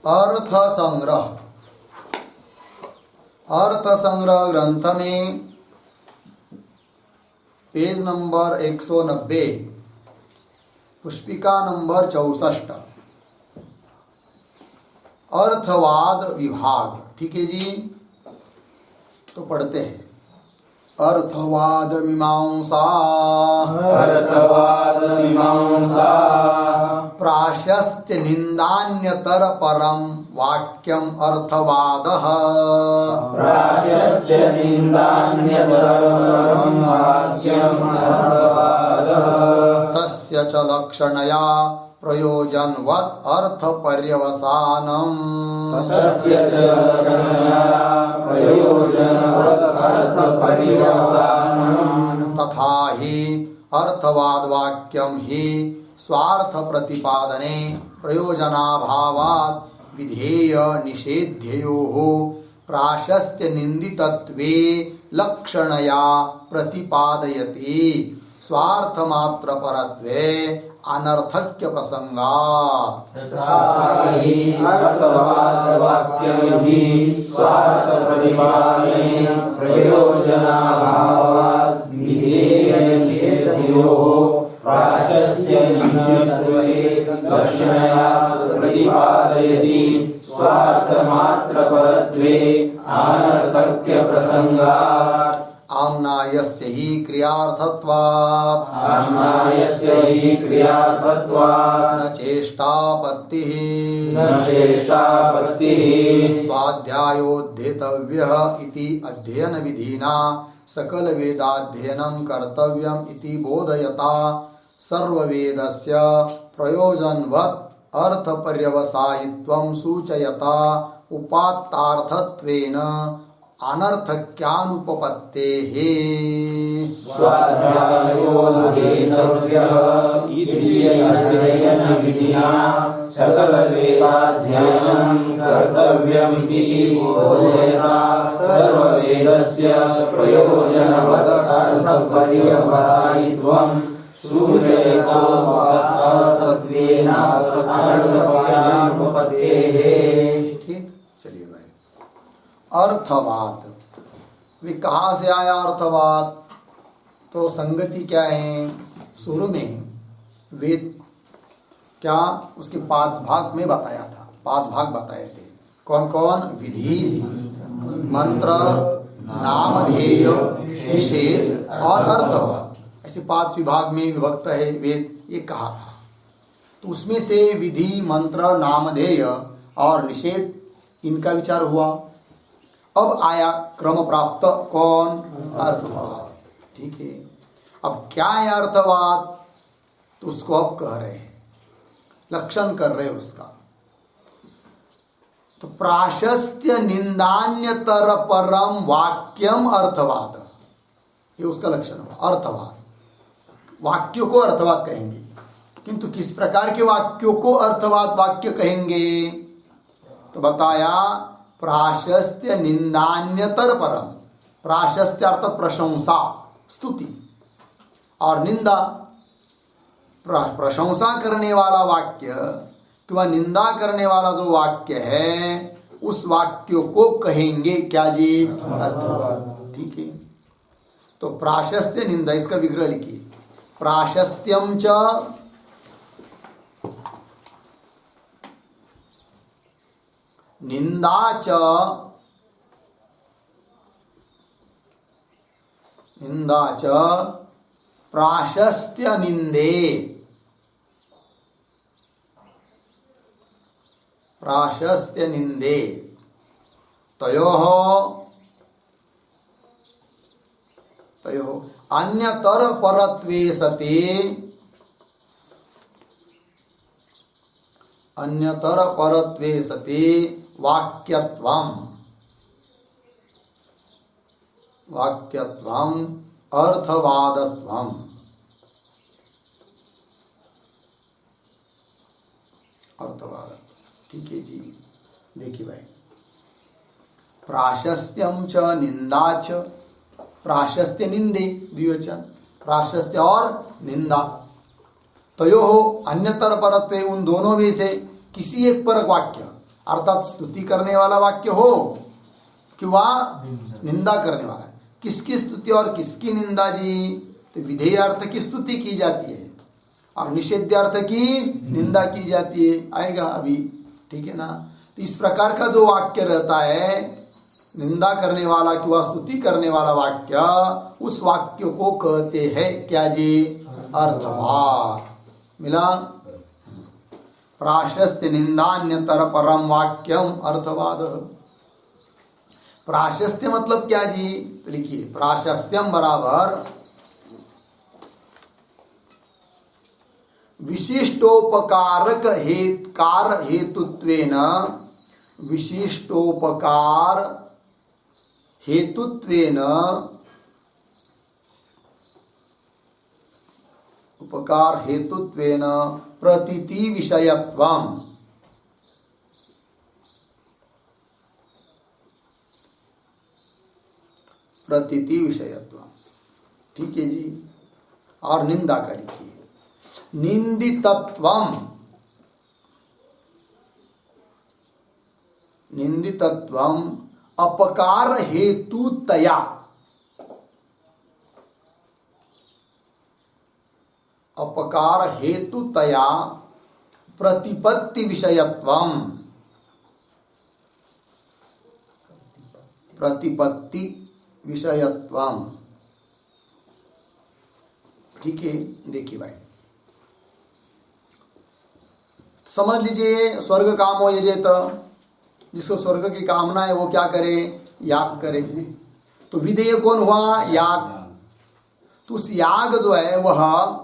अर्थ संग्रह। अर्थ संग्रह ग्रंथ में पेज नंबर 190, पुष्पिका नंबर 64, अर्थवाद विभाग। ठीक है जी, तो पढ़ते हैं। अर्थवाद मीमांसा, अर्थवाद मीमांसा, प्राशस्त्य निंदान्यतर परम वाक्यम अर्थवादः, प्राशस्त्य निंदान्यतर परम वाक्यम अर्थवादः, तस्य च लक्षणया प्रयोजनवत् अर्थ पर्यवसानम्, तस्य च लक्षणया प्रयोजनवत् अर्थ पर्यवसानम्, तथा हि अर्थवाद वाक्यम ही स्वार्थ प्रतिपादने प्रयोजनाभावात् विधेय निषेध्ययोः प्राशस्त्य निंदितत्वे लक्षणया प्रतिपादयति स्वार्थ मात्र परत्वे अनर्थक्य प्रसंगात्। तथा हि अर्थवाद वाक्यं हि स्वार्थ प्रतिपादने प्रयोजनाभावात् विधेय निषेध्ययोः प्राशस्त्य निंदितत्वे लक्षणया प्रतिपादयति स्वार्थ मात्र परत्वे अनर्थक्य प्रसंगात्। आम्नायस्य हि क्रियार्थत्वात्, आम्नायस्य हि क्रियार्थत्वात्, न चेष्टापत्तिः, न चेष्टापत्तिः, स्वाध्यायोद्धेतव्यः इति अध्ययन विधिना सकल वेदाध्ययनं कर्तव्यम् इति बोधयता सर्ववेदस्य प्रयोजनवत् अर्थ पर्यवसायित्वं सूचयता उपात्तार्थत्वेन अनर्थक्यानुपपत्तेः। स्वाध्यायोद्धेतव्यः इति अध्ययनविधिना सकलवेदाध्ययनं कर्तव्यमिति बोधयता सर्ववेदस्य प्रयोजनवत् अर्थपर्यवसायित्वं सूचयता उपात्तार्थत्वेन अनर्थक्यानुपपत्तेः। ठीक, चलिए भाई। अर्थवाद, वे कहाँ से आया अर्थवाद? तो संगति क्या है? शुरू में वेद क्या उसके 5 भाग में बताया था, 5 भाग बताए थे। कौन कौन? विधि, मंत्र, नामधेय, निषेध और अर्थवाद, ऐसे 5 विभाग में विभक्त है वेद, ये कहा था। तो उसमें से विधि, मंत्र, नामधेय और निषेध, इनका विचार हुआ। अब आया क्रम प्राप्त कौन? अर्थवाद। ठीक है, अब क्या है अर्थवाद? तो उसको अब कह रहे हैं, लक्षण कर रहे हैं उसका। तो प्राशस्त्य निंदान्यतर परम वाक्यम अर्थवाद, ये उसका लक्षण हुआ। अर्थवाद, वाक्यों को अर्थवाद कहेंगे, किंतु किस प्रकार के वाक्यों को अर्थवाद वाक्य कहेंगे? तो बताया प्राशस्त्य निंदान्यतर परम। प्राशस्त्य अर्थात प्रशंसा, स्तुति, और निंदा प्रशंसा करने वाला वाक्य किंवा निंदा करने वाला जो वाक्य है, उस वाक्य को कहेंगे क्या जी? अर्थवाद। ठीक है, तो प्राशस्त्य निंदा, इसका विग्रह लिखिए। प्राशस्त्यम च निंदा च, निंदा च प्राशस्त्य निंदे, प्राशस्त्य निंदे तयोः अन्यतर परत्वे सति वाक्यत्वम् अर्थवादत्वम्। अर्थवाद, ठीक है जी। देखिए भाई, प्राशस्त्यम च निंदा च, प्राशस्त्य निंदे द्विवचन, प्राशस्त्य और निंदा, तयो हो अन्यतर परत्वे, उन दोनों में से किसी एक परक वाक्य, अर्थात स्तुति करने वाला वाक्य हो कि वह निंदा करने वाला है। किसकी स्तुति और किसकी निंदा जी? तो विधेय अर्थ की स्तुति की जाती है और निषेधार्थ की निंदा की जाती है, आएगा अभी, ठीक है ना। तो इस प्रकार का जो वाक्य रहता है, निंदा करने वाला कि वह स्तुति करने वाला वाक्य, उस वाक्य को कहते हैं क्या जी? अर्थवाद। मिला? प्राशस्त्य निंदान्यतर परम वाक्यम अर्थवाद। प्राशस्त्य मतलब क्या जी? तो लिखिए, प्राशस्त्यम बराबर विशिष्टोपकारक कार हेतुत्वेन, विशिष्टोपकार हेतुत्वेन, उपकार हेतुत्वेन प्रतीति विषयत्वम्। प्रतीति विषयत्वम्, ठीक है जी। और निंदा का लिखिए, निंदितत्वम्, निंदितत्वम् अपकार हेतुतया, अपकार हेतुतया प्रतिपत्ति विषयत्वम्, प्रतिपत्ति विषयत्वम्, ठीक है। देखिए भाई, समझ लीजिए, स्वर्ग कामो यजेत, जिसको स्वर्ग की कामना है वो क्या करे? याग करे। तो विधेय कौन हुआ? याग। तो उस याग जो है वह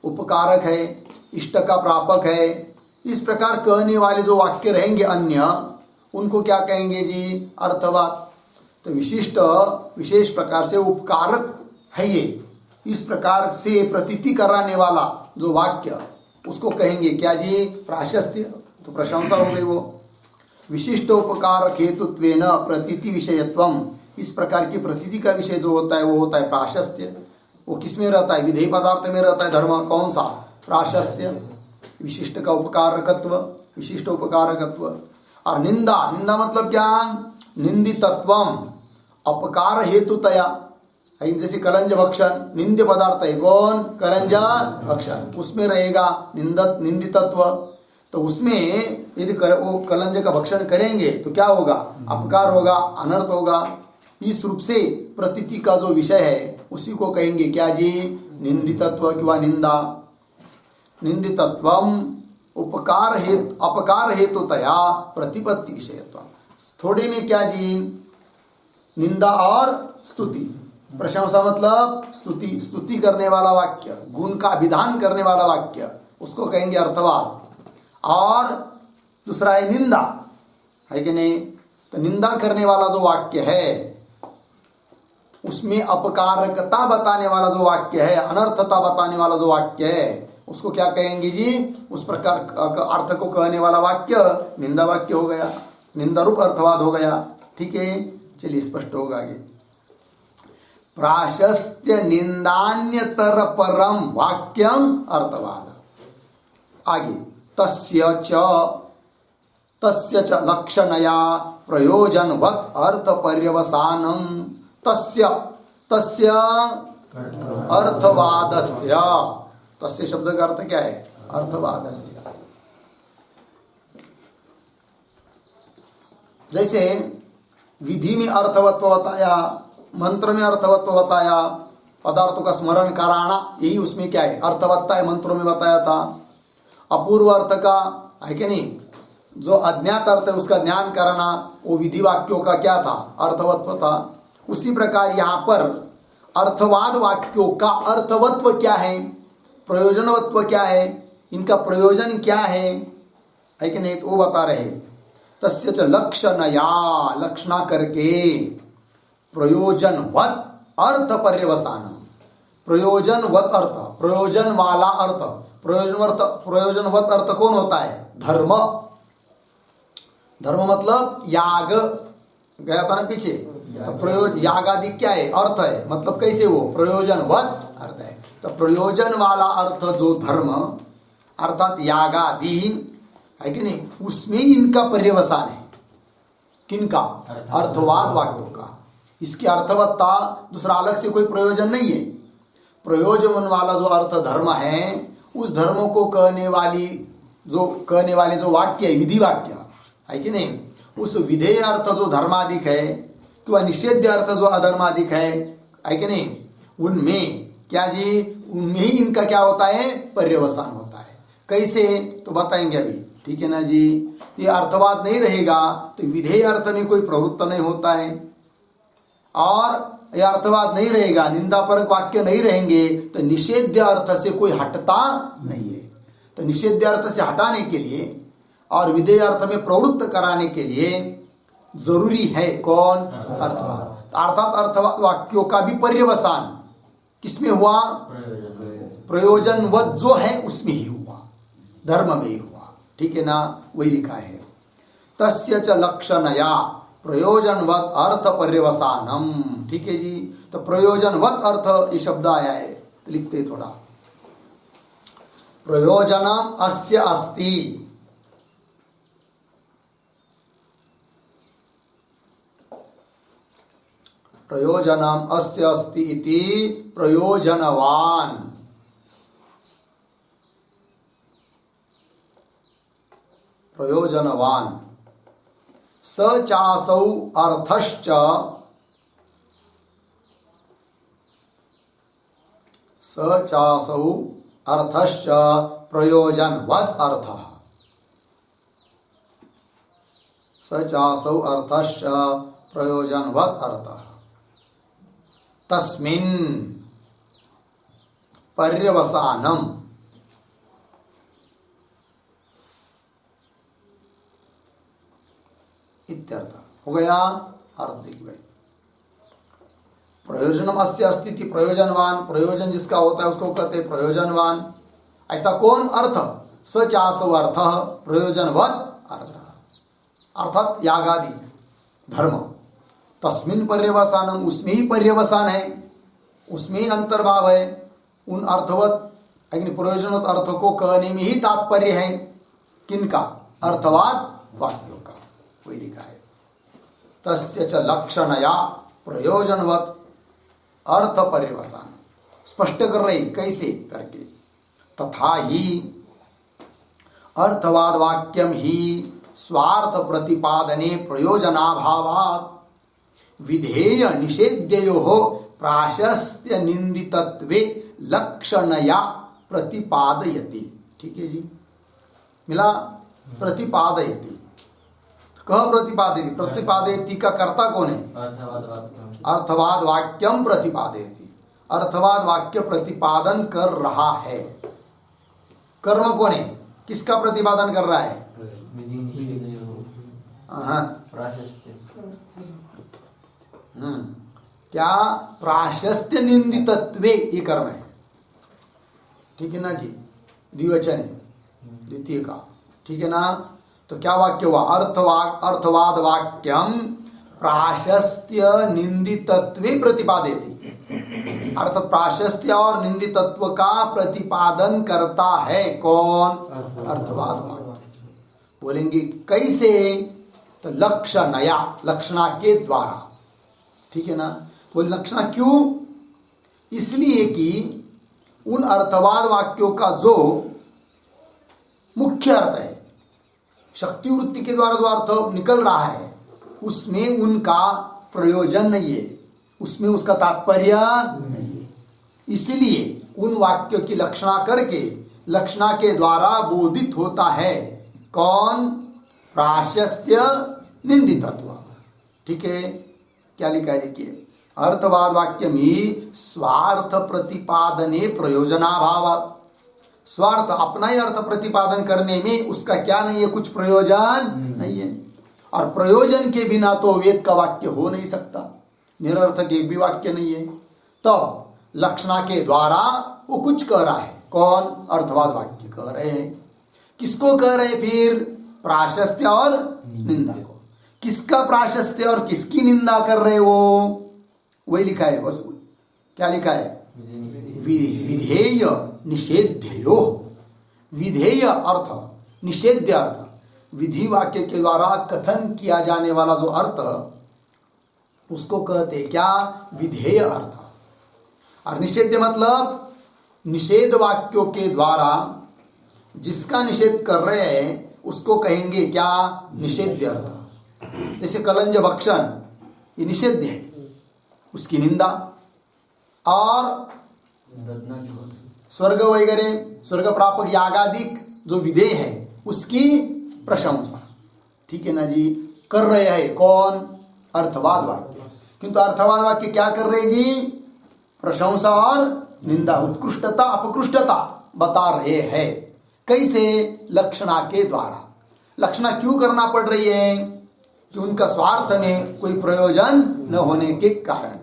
उपकारक है, इष्ट का प्रापक है। इस प्रकार कहने वाले जो वाक्य रहेंगे अन्य, उनको क्या कहेंगे जी? अर्थवाद। तो विशिष्ट विशेष प्रकार से उपकारक है ये, इस प्रकार से प्रतीति कराने वाला जो वाक्य, उसको कहेंगे क्या जी? प्राशस्त्य। तो प्रशंसा हो गई वो। विशिष्ट उपकार हेतुत्वेन प्रतीति विषयत्वम, इस प्रकार की प्रतीति का विषय जो होता है वो होता है प्राशस्त्य। वो किस में रहता है? विधेय पदार्थ में रहता है धर्म। कौन सा? प्राशस्त्य। विशिष्ट का उपकारकत्व, विशिष्ट उपकारकत्व। और निंदा, निंदा मतलब क्या? निंदितत्वम अपकार हेतुतया, जैसे कलंज भक्षण निंद्य पदार्थ है। कौन? कलंज भक्षण, उसमें रहेगा निंदितत्व। तो उसमें यदि वो कलंज का भक्षण करेंगे तो क्या होगा? अपकार होगा, अनर्थ होगा। इस रूप से प्रतीति का जो विषय है उसी को कहेंगे क्या जी? निंदितत्व किंवा निंदा। निंदितत्वम उपकार हेतु अपकार हेतुतया प्रतिपत्ति विषयत्व। थोड़े में क्या जी? निंदा और स्तुति। प्रशंसा मतलब स्तुति, स्तुति करने वाला वाक्य, गुण का विधान करने वाला वाक्य, उसको कहेंगे अर्थवाद। और दूसरा है निंदा, है कि नहीं? तो निंदा करने वाला जो वाक्य है उसमें अपकारकता बताने वाला जो वाक्य है, अनर्थता बताने वाला जो वाक्य है, उसको क्या कहेंगे जी? उस प्रकार अर्थ को कहने वाला वाक्य निंदा वाक्य हो गया, निंदा रूप अर्थवाद हो गया। ठीक है, चलिए स्पष्ट होगा आगे। प्राशस्त्य निंदान्यतर परम वाक्यम अर्थवाद। आगे तस्य च लक्षणया प्रयोजनवत् अर्थ पर्यवसानम तस्य अर्थवादस्य। तस्य शब्द का अर्थ क्या है? अर्थवादस्य। जैसे विधि में अर्थवत्व बताया, मंत्र में अर्थवत्व बताया, पदार्थों का स्मरण कराना, यही उसमें क्या है? अर्थवत्ता है, मंत्रों में बताया था। अपूर्व अर्थ का है कि नहीं? जो अज्ञात अर्थ है उसका ज्ञान करना, वो विधि वाक्यों का क्या था? अर्थवत्व था। उसी प्रकार यहाँ पर अर्थवाद वाक्यों का अर्थवत्व क्या है, प्रयोजनवत्व क्या है, इनका प्रयोजन क्या है कि नहीं, तो वो बता रहे। तस्य च लक्षणया, लक्षणा करके, प्रयोजनवत अर्थ पर्यवसानम, प्रयोजनवत अर्थ, प्रयोजन वाला अर्थ, प्रयोजनवत अर्थ कौन होता है? धर्म। धर्म मतलब याग, गया था ना पीछे, तो प्रयोजन याग आदि क्या है? अर्थ है, मतलब कैसे वो प्रयोजनवत अर्थ है। तो प्रयोजन वाला अर्थ जो धर्म अर्थात यागादि है कि नहीं, उसमें इनका पर्यवसान है। किनका? अर्थवाद वाक्यों का। इसकी अर्थवत्ता दूसरा अलग से कोई प्रयोजन नहीं है। प्रयोजन वाला जो अर्थ धर्म है, उस धर्म को कहने वाले जो वाक्य है, विधि वाक्य है कि नहीं, उस विधेय अर्थ जो धर्माधिक है कि निषेध्य अर्थ जो अधर्माधिक है कि नहीं, उनमें क्या जी, उनमें ही इनका क्या होता है? पर्यवसान होता है। कैसे? तो बताएंगे अभी, ठीक है ना जी। ये अर्थवाद नहीं रहेगा तो विधेय अर्थ में कोई प्रवृत्त नहीं होता है, और यह अर्थवाद नहीं रहेगा, निंदापरक वाक्य नहीं रहेंगे तो निषेध्य अर्थ से कोई हटता नहीं है। तो निषेध्य अर्थ से हटाने के लिए और विधेय अर्थ में प्रवृत्त कराने के लिए जरूरी है कौन? अर्थवाद। अर्थात अर्थवाद वाक्यों का भी पर्यवसान किसमें हुआ? प्रयोजनवत जो है उसमें ही हुआ, धर्म में ही हुआ, ठीक है ना, वही लिखा है। तस्य च लक्षणया प्रयोजनवत अर्थ पर्यवसानम, ठीक है जी। तो प्रयोजनवत अर्थ ये शब्द आया है, तो लिखते थोड़ा। प्रयोजनम अस्य अस्ति, प्रयोजनम अस्य अस्ति इति प्रयोजनवान, प्रयोजनवान स चासौ अर्थश्च, स चासौ अर्थश्च प्रयोजनवत् अर्थः, स चासौ अर्थश्च प्रयोजनवत् अर्थः। तस्मिन् पर्यवसानम इत्यर्थ हो गया। अर्थ दिख गए। प्रयोजनम अस्य अस्ति, प्रयोजनवान, प्रयोजन जिसका होता है उसको कहते हैं प्रयोजनवान। ऐसा कौन? अर्थ, स चासौ अर्थ प्रयोजनवत् अर्थ, अर्थात यागादि धर्म। तस्मिन् पर्यवसानम, उसमें ही पर्यवसान है, उसमें ही अंतर्भाव है। उन अर्थवत प्रयोजनवत अर्थ को कहने में ही तात्पर्य है। किनका? अर्थवाद वाक्यों का, वही लिखा है। तस्य च लक्षणया प्रयोजनवत अर्थ पर्यवसान, स्पष्ट कर रही कैसे करके। तथा ही अर्थवाद वाक्यम ही स्वार्थ प्रतिपादने प्रयोजनाभावात् विधेय निषेध्ययोः प्राशस्त्य निंदितत्वे लक्षणया प्रतिपादयति, ठीक है जी, मिला। प्रतिपादयति, कह प्रतिपादयति, प्रतिपादयति का कर्ता कौन है? अर्थवाद वाक्यम प्रतिपादयति, अर्थवाद वाक्य प्रतिपादन कर रहा है। कर्म कौन है? किसका प्रतिपादन कर रहा है? क्या? प्राशस्त्य निंदितत्वे, ये कर्म है, ठीक है ना जी, द्विवचन है द्वितीय का, ठीक है ना। तो क्या वाक्य हुआ? अर्थवाद वाक्यम प्राशस्त्य निंदितत्वे प्रतिपादयति, अर्थात प्राशस्त्य और निंदितत्व का प्रतिपादन करता है कौन? अर्थवाद वाक्य। बोलेंगे कैसे? तो लक्षणया, लक्षणा के द्वारा, ठीक है ना। बोले लक्षणा क्यों? इसलिए कि उन अर्थवाद वाक्यों का जो मुख्य अर्थ है, शक्ति वृत्ति के द्वारा जो अर्थ निकल रहा है, उसमें उनका प्रयोजन नहीं है, उसमें उसका तात्पर्य नहीं है। इसलिए उन वाक्यों की लक्षणा करके, लक्षणा के द्वारा बोधित होता है कौन? प्राशस्त्य निंदितत्व। ठीक है, क्या लिखा है देखिए, अर्थवाद वाक्य में स्वार्थ प्रतिपादने प्रयोजनाभाव। स्वार्थ अपना ही अर्थ प्रतिपादन करने में उसका क्या नहीं है, कुछ प्रयोजन नहीं है। और प्रयोजन के बिना तो वेद का वाक्य हो नहीं सकता, निरर्थक एक भी वाक्य नहीं है। तब लक्षणा के द्वारा वो कुछ कह रहा है, कौन? अर्थवाद वाक्य कह रहे हैं। किसको कह रहे हैं फिर? प्राशस्त्य और निंदा को। किसका प्राशस्त्य और किसकी निंदा कर रहे हो? वही लिखा है, बस क्या लिखा है? विधेय निषेध्यो। विधेय अर्थ, निषेध्य अर्थ, विधि वाक्य के द्वारा कथन किया जाने वाला जो अर्थ, उसको कहते क्या? विधेय अर्थ। और निषेध्य मतलब निषेध वाक्यों के द्वारा जिसका निषेध कर रहे हैं उसको कहेंगे क्या? निषेध्य अर्थ। जैसे कलंज भक्षण, ये निषेध्य है, उसकी निंदा। और स्वर्ग वगैरह, स्वर्ग प्रापक यागादिक जो विधेय है उसकी प्रशंसा। ठीक है ना जी, कर रहे हैं कौन? अर्थवाद वाक्य। किंतु अर्थवाद वाक्य क्या कर रहे जी? प्रशंसा और निंदा, उत्कृष्टता अपकृष्टता बता रहे हैं। कैसे? लक्षणा के द्वारा। लक्षणा क्यों करना पड़ रही है? कि उनका स्वार्थ में कोई प्रयोजन न होने के कारण।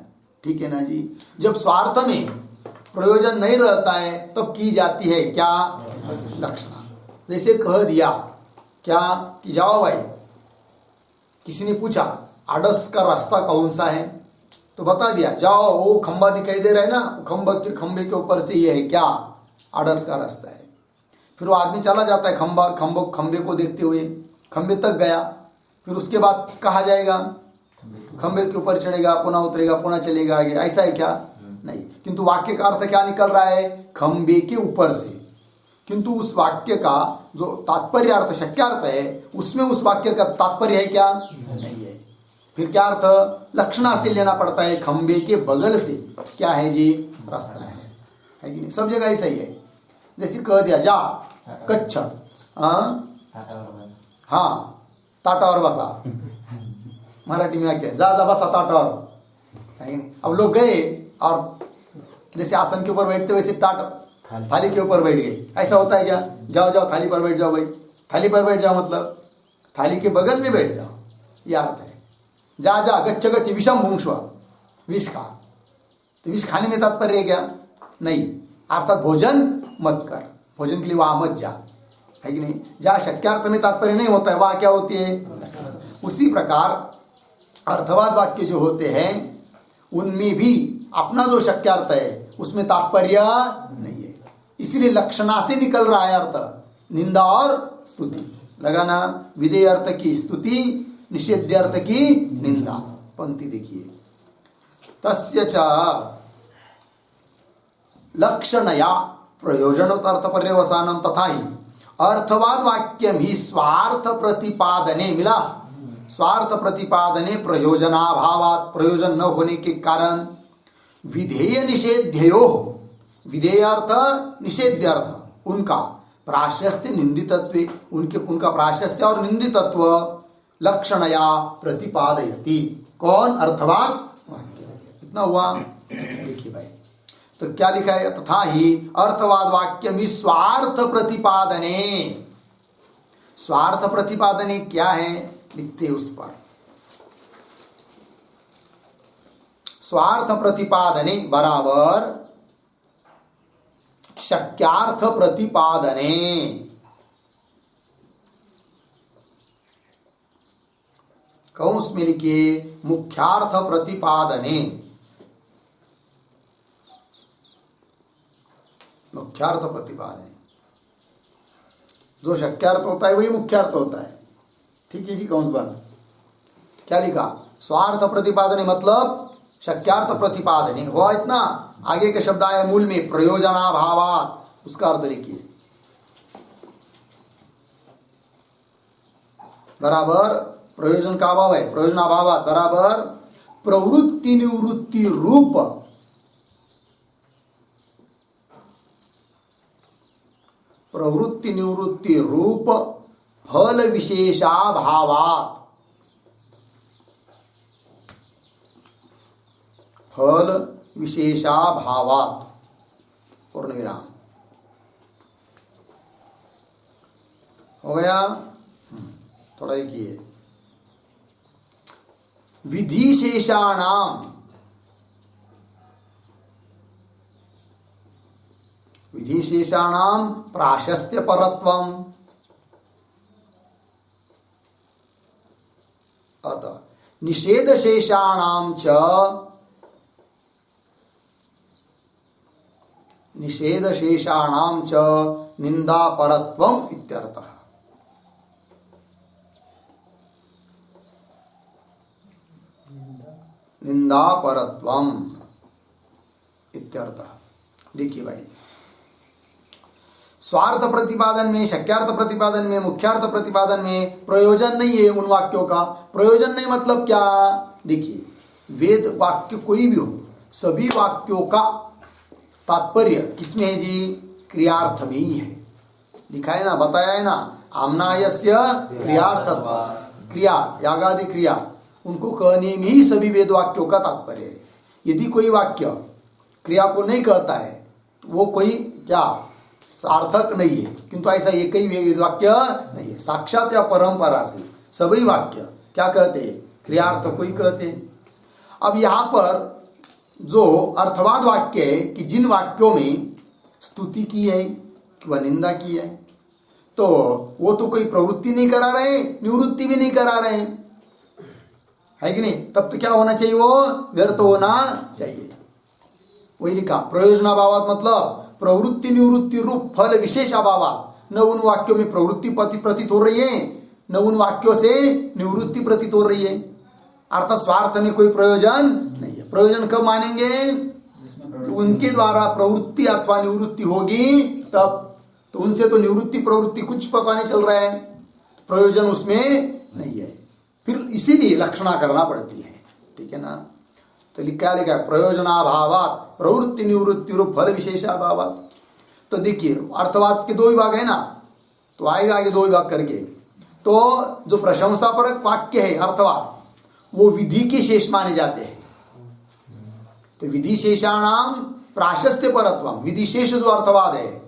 ठीक है ना जी, जब स्वार्थ में प्रयोजन नहीं रहता है तब की जाती है क्या? लक्षणा। जैसे कह दिया क्या कि जाओ भाई, किसी ने पूछा आडस का रास्ता कौन सा है, तो बता दिया, जाओ वो खंबा दिखाई दे रहा है ना, खंबे के ऊपर से ये है क्या? आडस का रास्ता है। फिर वो आदमी चला जाता है खंबे को देखते हुए, खंबे तक गया। फिर उसके बाद कहा जाएगा खंबे के ऊपर चढ़ेगा, पुनः उतरेगा, पुनः चलेगा आगे, ऐसा है क्या? नहीं। किंतु वाक्य का अर्थ क्या निकल रहा है? खंबे के ऊपर से। किंतु उस वाक्य का जो तात्पर्य अर्थ, शक्यार्थ है, उसमें उस वाक्य का तात्पर्य है क्या? नहीं है। फिर क्या अर्थ? लक्षणा से लेना पड़ता है, खंबे के बगल से क्या है जी? रास्ता है कि नहीं? सब जगह ऐसा ही है। जैसे कह दिया जा कच्छ, हाँ ताटावर बसा, मराठी में क्या जा बसा ताटावर, है कि नहीं? अब लोग गए और जैसे आसन के ऊपर बैठते वैसे थाली के ऊपर बैठ गए, ऐसा होता है क्या? जाओ थाली पर बैठ जाओ भाई, थाली पर बैठ जाओ मतलब थाली के बगल में बैठ जाओ, यह अर्थ है। जा गच्छ विषम भुंक्ष्व, विष खा। तो विष खाने में तात्पर्य है क्या? नहीं, अर्थात भोजन मत कर, भोजन के लिए वहां मत जा, है कि नहीं? जहाँ शक्यार्थ में तात्पर्य नहीं होता है वहां क्या होती है? उसी प्रकार अर्थवाद वाक्य जो होते हैं उनमें भी अपना जो शक्यार्थ है उसमें तात्पर्य नहीं है, इसीलिए लक्षणा से निकल रहा है अर्थ, निंदा और स्तुति। लगाना, विधेय अर्थ की स्तुति, निषेध्य अर्थ की निंदा। पंक्ति देखिए, तस्य च लक्षणया प्रयोजनोत्तर्थ पर्यवसानम तथा ही अर्थवाद वाक्यम ही स्वार्थ प्रतिपादने, मिला, स्वार्थ प्रतिपादने प्रयोजनाभावात, प्रयोजन न होने के कारण विधेय निषेध्यो, विधेय अर्थ निषेध्य अर्थ उनका प्राशस्त्य निंदितत्व, उनका प्राशस्त्य और निंदितत्व लक्षणया प्रतिपादयति। कौन? अर्थवाद वाक्य। इतना हुआ। देखिए भाई, तो क्या लिखा है? तथा ही अर्थवाद वाक्य में स्वार्थ प्रतिपादने, स्वार्थ प्रतिपादने क्या है लिखते उस पर, स्वार्थ प्रतिपादने बराबर शक्यार्थ प्रतिपादने, कंस में लिखिए मुख्यार्थ प्रतिपादने, मुख्यार्थ प्रतिपादने, जो शक्यार्थ होता है वही मुख्यार्थ होता है। ठीक है जी, कौन सा क्या लिखा? स्वार्थ प्रतिपादने मतलब शक्यार्थ प्रतिपादने हुआ। इतना आगे के शब्द आए मूल में प्रयोजनाभावात, उसका अर्थ लिखिए बराबर प्रयोजन का अभाव है, प्रयोजनाभावात बराबर प्रवृत्ति निवृत्ति रूप, प्रवृत्ति निवृत्ति रूप फल विशेषाभावात्, फल विशेषाभावात्, पूर्ण विराम हो गया। थोड़ा देखिए, विधिशेषाणाम, विधिशेषाणाम प्राशस्त्य परत्वम, अतः निषेध शेषाणाम च, निषेध शेषाणाम च निंदा परत्वम इत्यर्थः। निंदा परत्वम इत्यर्थः। देखिए भाई, स्वार्थ प्रतिपादन में, शक्यार्थ प्रतिपादन में, मुख्यार्थ प्रतिपादन में प्रयोजन नहीं है उन वाक्यों का। प्रयोजन नहीं मतलब क्या? देखिए, वेद वाक्य कोई भी हो, सभी वाक्यों का तात्पर्य किसमें है जी? क्रियार्थ में ही है। लिखा है ना, बताया है ना, आम्नायस्य क्रियार्थत्व, क्रिया यागादि क्रिया, उनको कहने में ही सभी वेद वाक्यों का तात्पर्य है। यदि कोई वाक्य क्रिया को नहीं कहता है तो वो कोई क्या सार्थक नहीं है। किंतु ऐसा एक ही वेद वाक्य नहीं है, साक्षात या परंपरा से सभी वाक्य क्या कहते हैं? क्रियार्थ को ही कहते हैं। अब यहाँ पर जो अर्थवाद वाक्य है कि जिन वाक्यों में स्तुति की है व निंदा की है, तो वो तो कोई प्रवृत्ति नहीं करा रहे, निवृत्ति भी नहीं करा रहे, है कि नहीं? तब तो क्या होना चाहिए? वो व्यर्थ होना चाहिए। वही लिखा, प्रयोजनाभावात मतलब प्रवृत्ति निवृत्ति रूप फल विशेष अभावात। न उन वाक्यों में प्रवृत्ति प्रतीत हो रही है, न उन वाक्यों से निवृत्ति प्रतीत हो रही है। अर्थात स्वार्थ में कोई प्रयोजन नहीं है। प्रयोजन कब मानेंगे? उनके द्वारा प्रवृत्ति अथवा निवृत्ति होगी तब। तो उनसे तो निवृत्ति प्रवृत्ति कुछ पता नहीं चल रहा है, प्रयोजन उसमें नहीं है, फिर इसीलिए लक्षणा करना पड़ती है। ठीक है ना? तो क्या लिखा है? प्रयोजनाभावात प्रवृत्ति निवृत्ति रूप फल विशेषाभावात। तो देखिए, अर्थवाद के दो विभाग है ना, तो आएगा आगे दो विभाग करके। तो जो प्रशंसापरक वाक्य है अर्थवाद, वो विधि के शेष माने जाते हैं। तो विधि शेषाणाम प्राशस्त्य परत्वम, विधि शेष जो अर्थवाद है,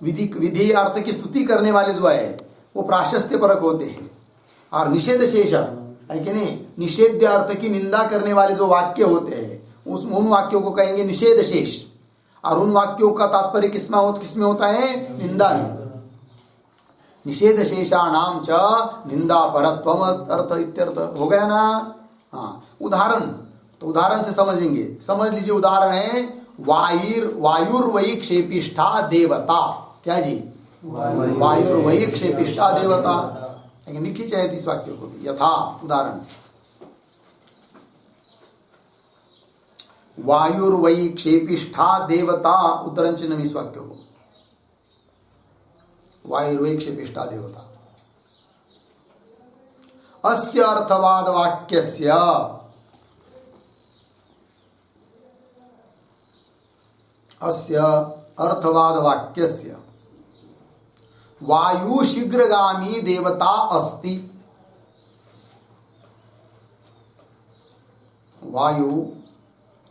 विधि अर्थ की स्तुति करने वाले जो है वो प्राशस्त्य परक होते हैं। और निषेध शेष है कि नहीं, निषेध अर्थ की निंदा करने वाले जो वाक्य होते हैं उन वाक्यों को कहेंगे निषेध शेष। और उन वाक्यों का तात्पर्य किसमें होता है? निंदा में। निषेध शेषाणाम च निंदा परत्वम अर्थ इत्यर्थ हो गया ना। हाँ, उदाहरण, तो उदाहरण से समझेंगे। समझ लीजिए, उदाहरण है वायुर्वयी क्षेपिष्ठा देवता। क्या जी? वायुर्वयी क्षेपिष्ठा देवता। लेकिन लिखी चाहिए इस वाक्य को भी। यथा उदाहरण, वायुर्वयी क्षेपिष्ठा देवता, उत्तरन चिन्ह इस वाक्य को, वायुर्वयी क्षेपिष्ठा देवता। अस्य अर्थवाद वाक्यस्य, अस्य अर्थवाद वाक्यस्य वायु शीघ्रगामी देवता अस्ति। वायु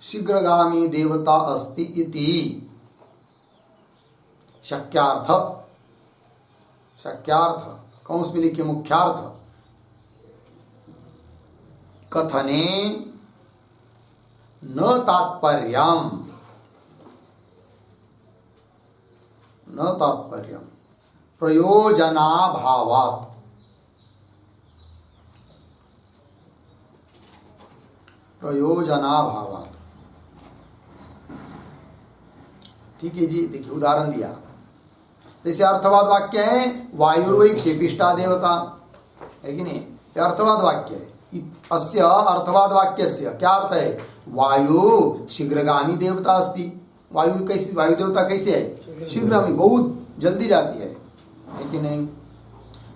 शीघ्रगामी देवता अस्ति इति शक्यार्थ, शक्यार्थ कौंस में लिखे मुख्यार्थ, कथने न तात्पर्यम, न तात्पर्यम प्रयोजनाभावात्, प्रयोजनाभावात्। ठीक है जी। देखिए, उदाहरण दिया, जैसे अर्थवाद वाक्य है वायुर्वयी क्षेपिष्ठा देवता, है कि नहीं? ये अर्थवाद वाक्य है। अस्य अर्थवाद वाक्यस्य क्या अर्थ है? वायु शीघ्रगामी देवता अस्ति। वायु कैसी, वायु देवता कैसे है? शीघ्रगामी, बहुत जल्दी जाती है कि नहीं?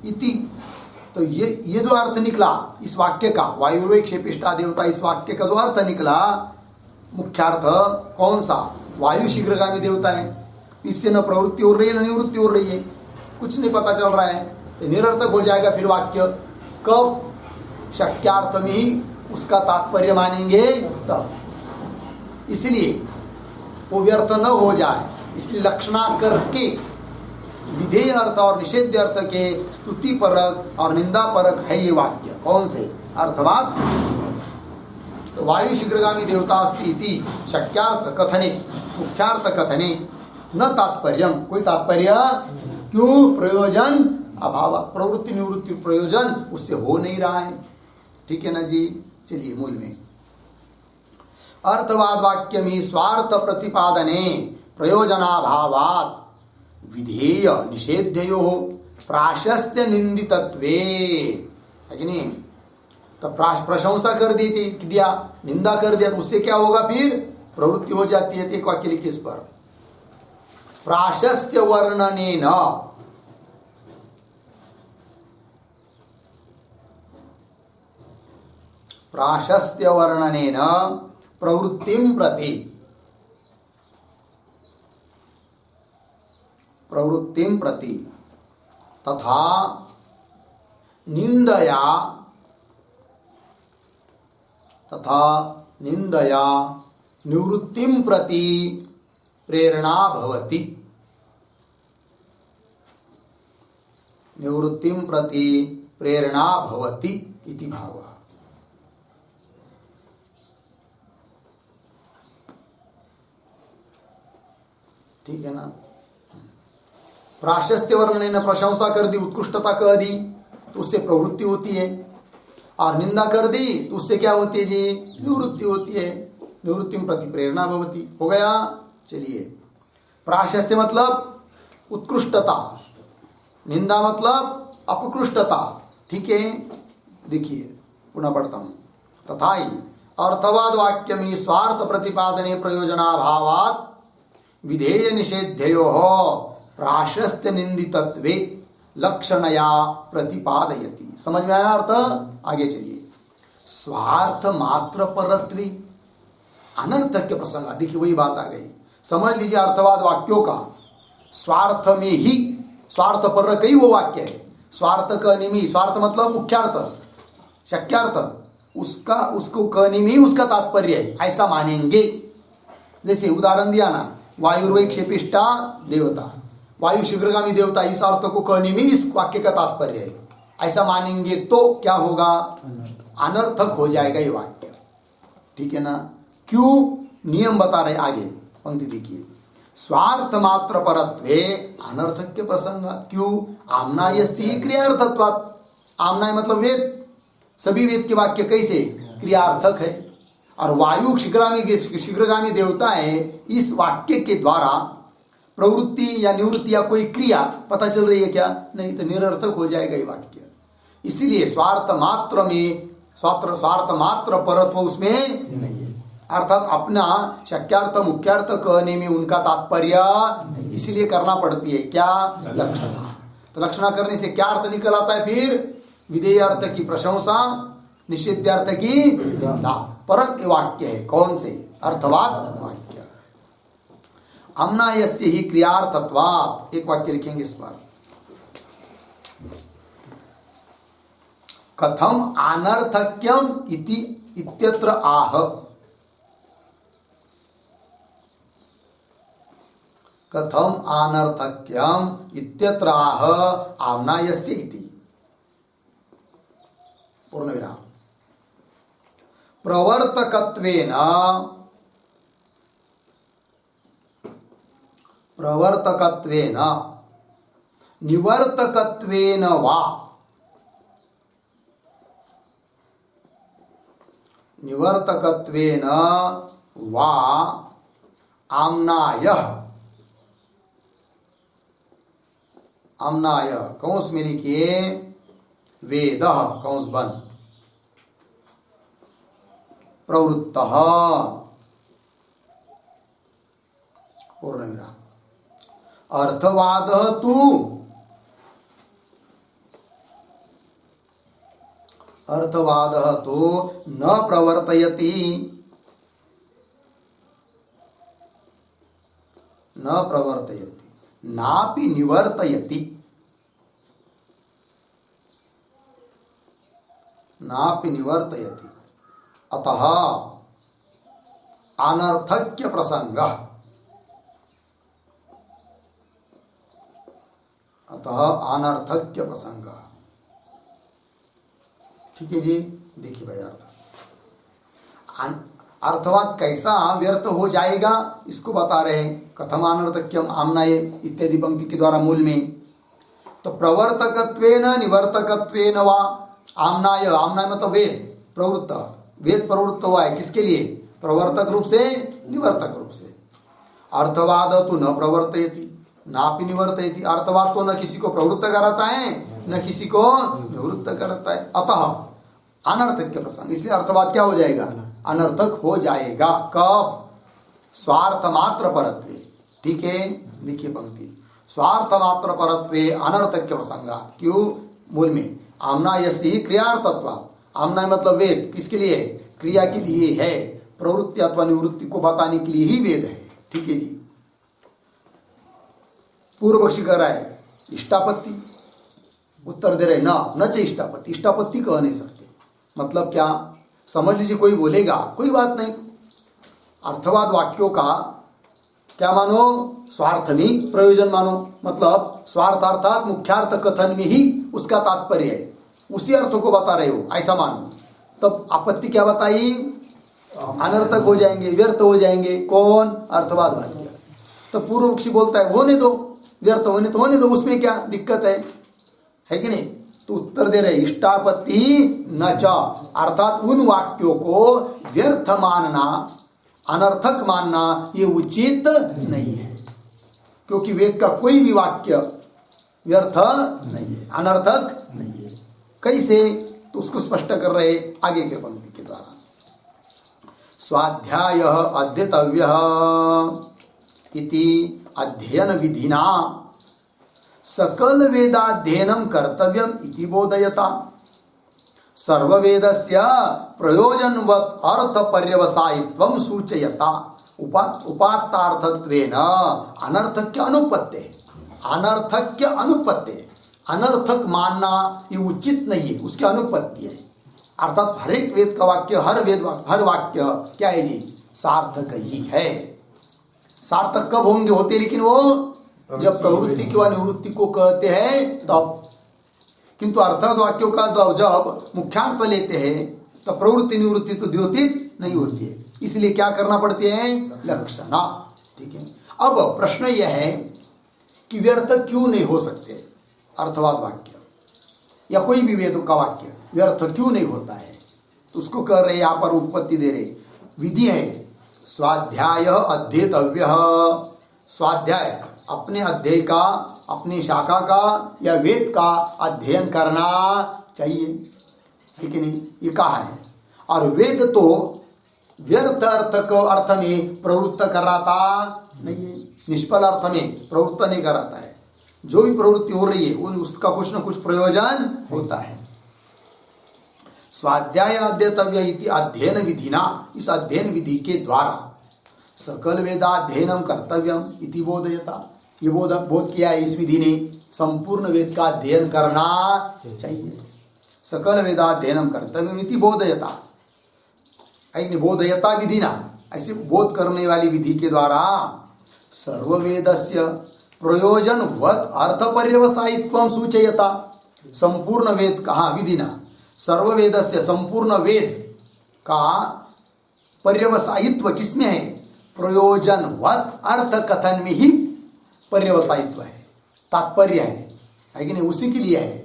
इति, तो ये जो अर्थ निकला इस वाक्य का, वायुर्वयी क्षेपिष्ठा देवता, इस वाक्य का जो अर्थ निकला मुख्यार्थ कौन सा? वायु शीघ्रगामी देवता है। इससे न प्रवृत्ति हो रही है न निवृत्ति हो रही है, कुछ नहीं पता चल रहा है। तो निरर्थक हो जाएगा फिर वाक्य। कब? शक्यार्थ में ही उसका तात्पर्य मानेंगे तब। इसलिए वो व्यर्थ न हो जाए, इसलिए लक्षणा करके विधेय अर्थ और निषेध अर्थ के स्तुति परक और निंदा परक है ये वाक्य। कौन से? अर्थवाद। तो वायु शीघ्रगामी देवतास्ति इति शक्यार्थ कथने मुख्यार्थ कथने न तात्पर्यम, कोई तात्पर्य क्यों? प्रयोजन अभाव, प्रवृत्ति निवृत्ति प्रयोजन उससे हो नहीं रहा है। ठीक है ना जी। चलिए मूल में अर्थवाद वाक्य में स्वार्थ प्रतिपादने प्रयोजनाभावात् विधेय निषेध्यो प्राशस्त्य निंदितत्वे, है कि नहीं? तो प्रशंसा कर दी थी, दिया, निंदा कर दिया, तो उससे क्या होगा? फिर प्रवृत्ति हो जाती है। एक वाक्य लिखिए इस पर, प्राशस्त्य वर्णनेन प्राशस्त्य वर्णनेन प्रवृत्तिं प्रति तथा निंदया निवृत्तिं प्रति प्रेरणा भवति, निवृत्तिं प्रति प्रेरणा भवति इति भावः। ठीक है ना। प्राशस्त्य वर्णन ने प्रशंसा कर दी, उत्कृष्टता कह दी, तो उससे प्रवृत्ति होती है, और निंदा कर दी तो उससे क्या होती है जी? निवृत्ति होती है। निवृत्ति में प्रति प्रेरणा भवती। हो गया। चलिए, प्राशस्त्य मतलब उत्कृष्टता, निंदा मतलब अपकृष्टता। ठीक है, देखिए पुनः पढ़ता हूं। तथा ही अर्थवाद वाक्य में स्वार्थ प्रतिपादने प्रयोजनाभावात् विधेय निषेध्यो प्राशस्त्य निंदितत्वे लक्षणया प्रतिपादयति। समझ में आया अर्थ? आगे चलिए। स्वार्थ मात्र परत्वे अनर्थक के प्रसंग, देखिए वही बात आ गई। समझ लीजिए अर्थवाद वाक्यों का स्वार्थ में ही, स्वार्थ पर कई वो वाक्य है। स्वार्थ कहने में, स्वार्थ मतलब मुख्यार्थ शक्यार्थ, उसका उसको कहने में ही उसका तात्पर्य है, ऐसा मानेंगे। जैसे उदाहरण दिया ना, वायुर्वै क्षेपिष्टा देवता, वायु शीघ्रगामी देवता, इस अर्थ को कहने में इस वाक्य का तात्पर्य है, ऐसा मानेंगे तो क्या होगा? अनर्थक हो जाएगा ये वाक्य। ठीक है ना। क्यों? नियम बता रहे आगे, पंक्ति देखिए। स्वार्थ मात्र परत्वे अनर्थक के प्रसंग। क्यों? आम्नायस्य क्रियार्थत्वात्। आम्नाय मतलब वेद, सभी वेद के वाक्य कैसे? क्रियार्थक है। और वायु शीघ्रगामी देवता है, इस वाक्य के द्वारा प्रवृत्ति या निवृत्ति या कोई क्रिया पता चल रही है क्या? नहीं, तो निरर्थक हो जाएगा ये वाक्य। इसीलिए स्वार्थ मात्र में, स्वार्थ मात्र परत्व उसमें नहीं है, अर्थात अपना शक्यार्थ मुख्यार्थ कहने में उनका तात्पर्य, इसीलिए करना पड़ती है क्या? लक्षणा। तो लक्षणा करने से क्या अर्थ निकल आता है? फिर विधेय अर्थ की प्रशंसा, निषिद्धार्थ की निंदा। परक वाक्य है। कौन से? अर्थवाद वाक्य। अम्नायस्य ही क्रियार्थत्वात्, एक वाक्य लिखेंगे इस पर। कथम अनर्थक्यम इति इत्यत्र आह, कथम अनर्थक्यम इत्यत्र आह आम्नायस्य इति पूर्ण विराम। प्रवर्तकत्वेन निवर्तकत्वेन वा, निवर्तकत्वेन वा आम्नायः, आम्नाय कौंस में लिखिए वेदः कौंस बंद, प्रवृत्तः पूर्ण विराम। अर्थवादः तु, अर्थवादः तु न प्रवर्तयति, न प्रवर्तयति नापि निवर्तयति, नापि निवर्तयति अतः अनर्थक्य प्रसंग, अतः अनर्थक्य प्रसंग। ठीक है जी, देखिए भाई अर्थवाद कैसा व्यर्थ हो जाएगा इसको बता रहे हैं। कथम अनर्थक्यम आमनाय इत्यादि पंक्ति के द्वारा मूल में। तो प्रवर्तकत्वेन निवर्तकत्वेन वा आमनाय, आमनाय मतलब वेद प्रवृत्त, वेद प्रवृत्त हुआ है किसके लिए? प्रवर्तक रूप से, निवर्तक रूप से। अर्थवाद तो न प्रवर्तयति नापि निवर्तयति, अर्थवाद तो न किसी को प्रवृत्त कराता है न किसी को निवृत्त कराता है। अतः अनर्थक प्रसंग, इसलिए अर्थवाद क्या हो जाएगा? अनर्थक हो जाएगा। कब? स्वार्थ मात्र परत्वे। ठीक है, देखिए पंक्ति, स्वार्थ मात्र परत्वे अनर्थक प्रसंगा। क्यों? मूल में आमना यस्ति क्रियार्थत्वात्, आमना मतलब वेद किसके लिए है? क्रिया के लिए है, प्रवृत्ति अथवा निवृत्ति को बताने के लिए ही वेद है। ठीक है जी। पूर्व पक्षी कह रहा है इष्टापत्ति, उत्तर दे रहे न च इष्टापत्ति, इष्टापत्ति कह नहीं सकते। मतलब क्या? समझ लीजिए कोई बोलेगा, कोई बात नहीं, अर्थवाद वाक्यों का क्या मानो? स्वार्थ में प्रयोजन मानो, मतलब स्वार्थ अर्थात मुख्यार्थ कथन में ही उसका तात्पर्य है, उसी अर्थ को बता रहे हो ऐसा मानो। तब आपत्ति क्या बताई? अनर्थक हो जाएंगे, व्यर्थ हो जाएंगे। कौन? अर्थवाद वाक्य। तो पूर्व पक्षी बोलता है होने दो, व्यर्थ होने तो होने दो, उसमें क्या दिक्कत है कि नहीं? तो उत्तर दे रहे इष्टापत्ति न च, अर्थात उन वाक्यों को व्यर्थ मानना, अनर्थक मानना ये उचित नहीं है, क्योंकि वेद का कोई भी वाक्य व्यर्थ नहीं है, अनर्थक नहीं है। कैसे? तो उसको स्पष्ट कर रहे आगे के पंक्ति के द्वारा। स्वाध्याय अध्येतव्यः इति अध्ययन विधिना सकल वेदाध्ययनम कर्तव्यम इति बोधयता सर्ववेदस्य प्रयोजनवत् अर्थ पर्यवसायित्वं सूचयता उपात्तार्थत्वेन अनर्थक्य अनुपत्ते, अनर्थक्य अनुपत्ते, अनर्थक मानना ये उचित नहीं है, उसकी अनुपत्ति है। अर्थात हर एक वेद का वाक्य, हर वाक्य क्या है जी? सार्थक ही है। सार्थक कब होंगे? होते लेकिन वो जब प्रवृत्ति की व निवृत्ति को कहते हैं तब। किंतु अर्थात वाक्यों का जब मुख्यार्थ लेते हैं तब प्रवृत्ति निवृत्ति तो द्योतित नहीं होती है, इसलिए क्या करना पड़ती है? लक्षणा। ठीक है। अब प्रश्न यह है कि व्यर्थ क्यों नहीं हो सकते अर्थवाद वाक्य या कोई भी वेदों का वाक्य व्यर्थ क्यों नहीं होता है? तो उसको कर रहे यहाँ पर उत्पत्ति दे रहे, विधि है स्वाध्याय अध्येतव्य। स्वाध्याय अपने अध्यय का, अपनी शाखा का या वेद का अध्ययन करना चाहिए, है कि नहीं? ये कहा है। और वेद तो व्यर्थ अर्थ को अर्थ में प्रवृत्त कराता नहीं है, निष्फल अर्थ में प्रवृत्त नहीं कराता है। जो भी प्रवृत्ति हो रही है उसका कुछ न कुछ प्रयोजन होता है। स्वाध्याय अध्येतव्य इति अध्ययन विधिना, इस अध्ययन विधि के द्वारा सकल वेदाध्ययनम कर्तव्यम इति बोधयता, ये बोध किया है इस विधि ने, संपूर्ण वेद का अध्ययन करना चाहिए। सकल वेदाध्ययनम कर्तव्यम इति बोधयता, बोधयता विधिना, ऐसे बोध करने वाली विधि के द्वारा सर्ववेदस्य प्रयोजनवत् अर्थ पर्यवसायित्वं सूचयता, संपूर्ण वेद कहा विधिना, सर्ववेदस्य संपूर्ण वेद का पर्यवसायित्व किसमें है? प्रयोजनवत् अर्थ कथन में ही पर्यवसायित्व है, तात्पर्य है कि नहीं? उसी के लिए है।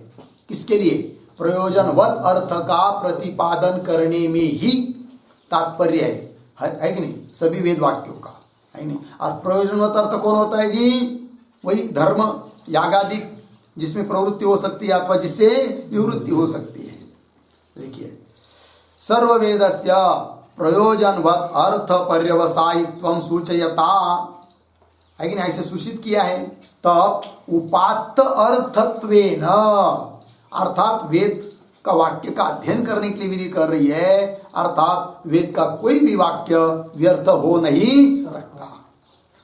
किसके लिए? प्रयोजनवत् अर्थ का प्रतिपादन करने में ही तात्पर्य है कि नहीं? सभी वेद वाक्यों का, है नहीं? और प्रयोजनवत् अर्थ कौन होता है जी? वही धर्म यागादिक, जिसमें प्रवृत्ति हो सकती है अथवा जिससे निवृत्ति हो सकती है। देखिए, सर्ववेदस्य प्रयोजनवत् अर्थ पर्यवसायित्वं सूचयता, है कि नहीं? ऐसे सूचित किया है। तब उपात्त अर्थत्वेन, अर्थात वेद का वाक्य का अध्ययन करने के लिए विधि कर रही है, अर्थात वेद का कोई भी वाक्य व्यर्थ हो नहीं सकता।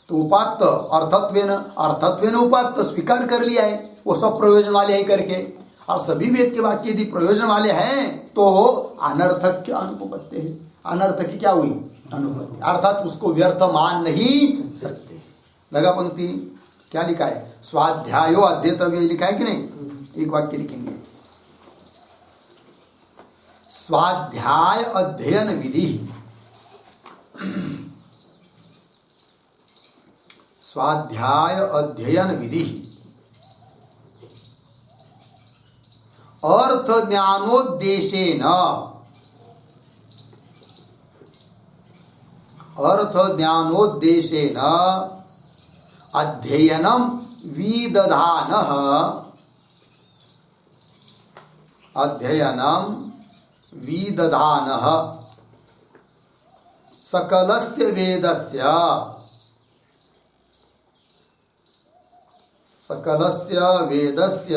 तो उपात्त अर्थत्वेन, अर्थत्वेन उपात्त स्वीकार कर लिया है, वो सब प्रयोजन वाले ही करके, और सभी वेद के वाक्य यदि प्रयोजन वाले हैं तो अनर्थक क्या अनुपपत्ति है, अनर्थ की क्या हुई अनुपत्ति, अर्थात उसको व्यर्थ मान नहीं सकते। लगा पंक्ति क्या लिखा है, स्वाध्यायो अध्येतव्य लिखा है कि नहीं, एक वाक्य लिखेंगे, स्वाध्याय अध्ययन विधि, स्वाध्याय अध्ययन विधि अर्थ ज्ञानोद्देशेन, अर्थ ज्ञानोद्देशेन अध्ययनम विदधानः, अध्ययनम विदधानः सकलस्य वेदस्य, सकलस्य वेदस्य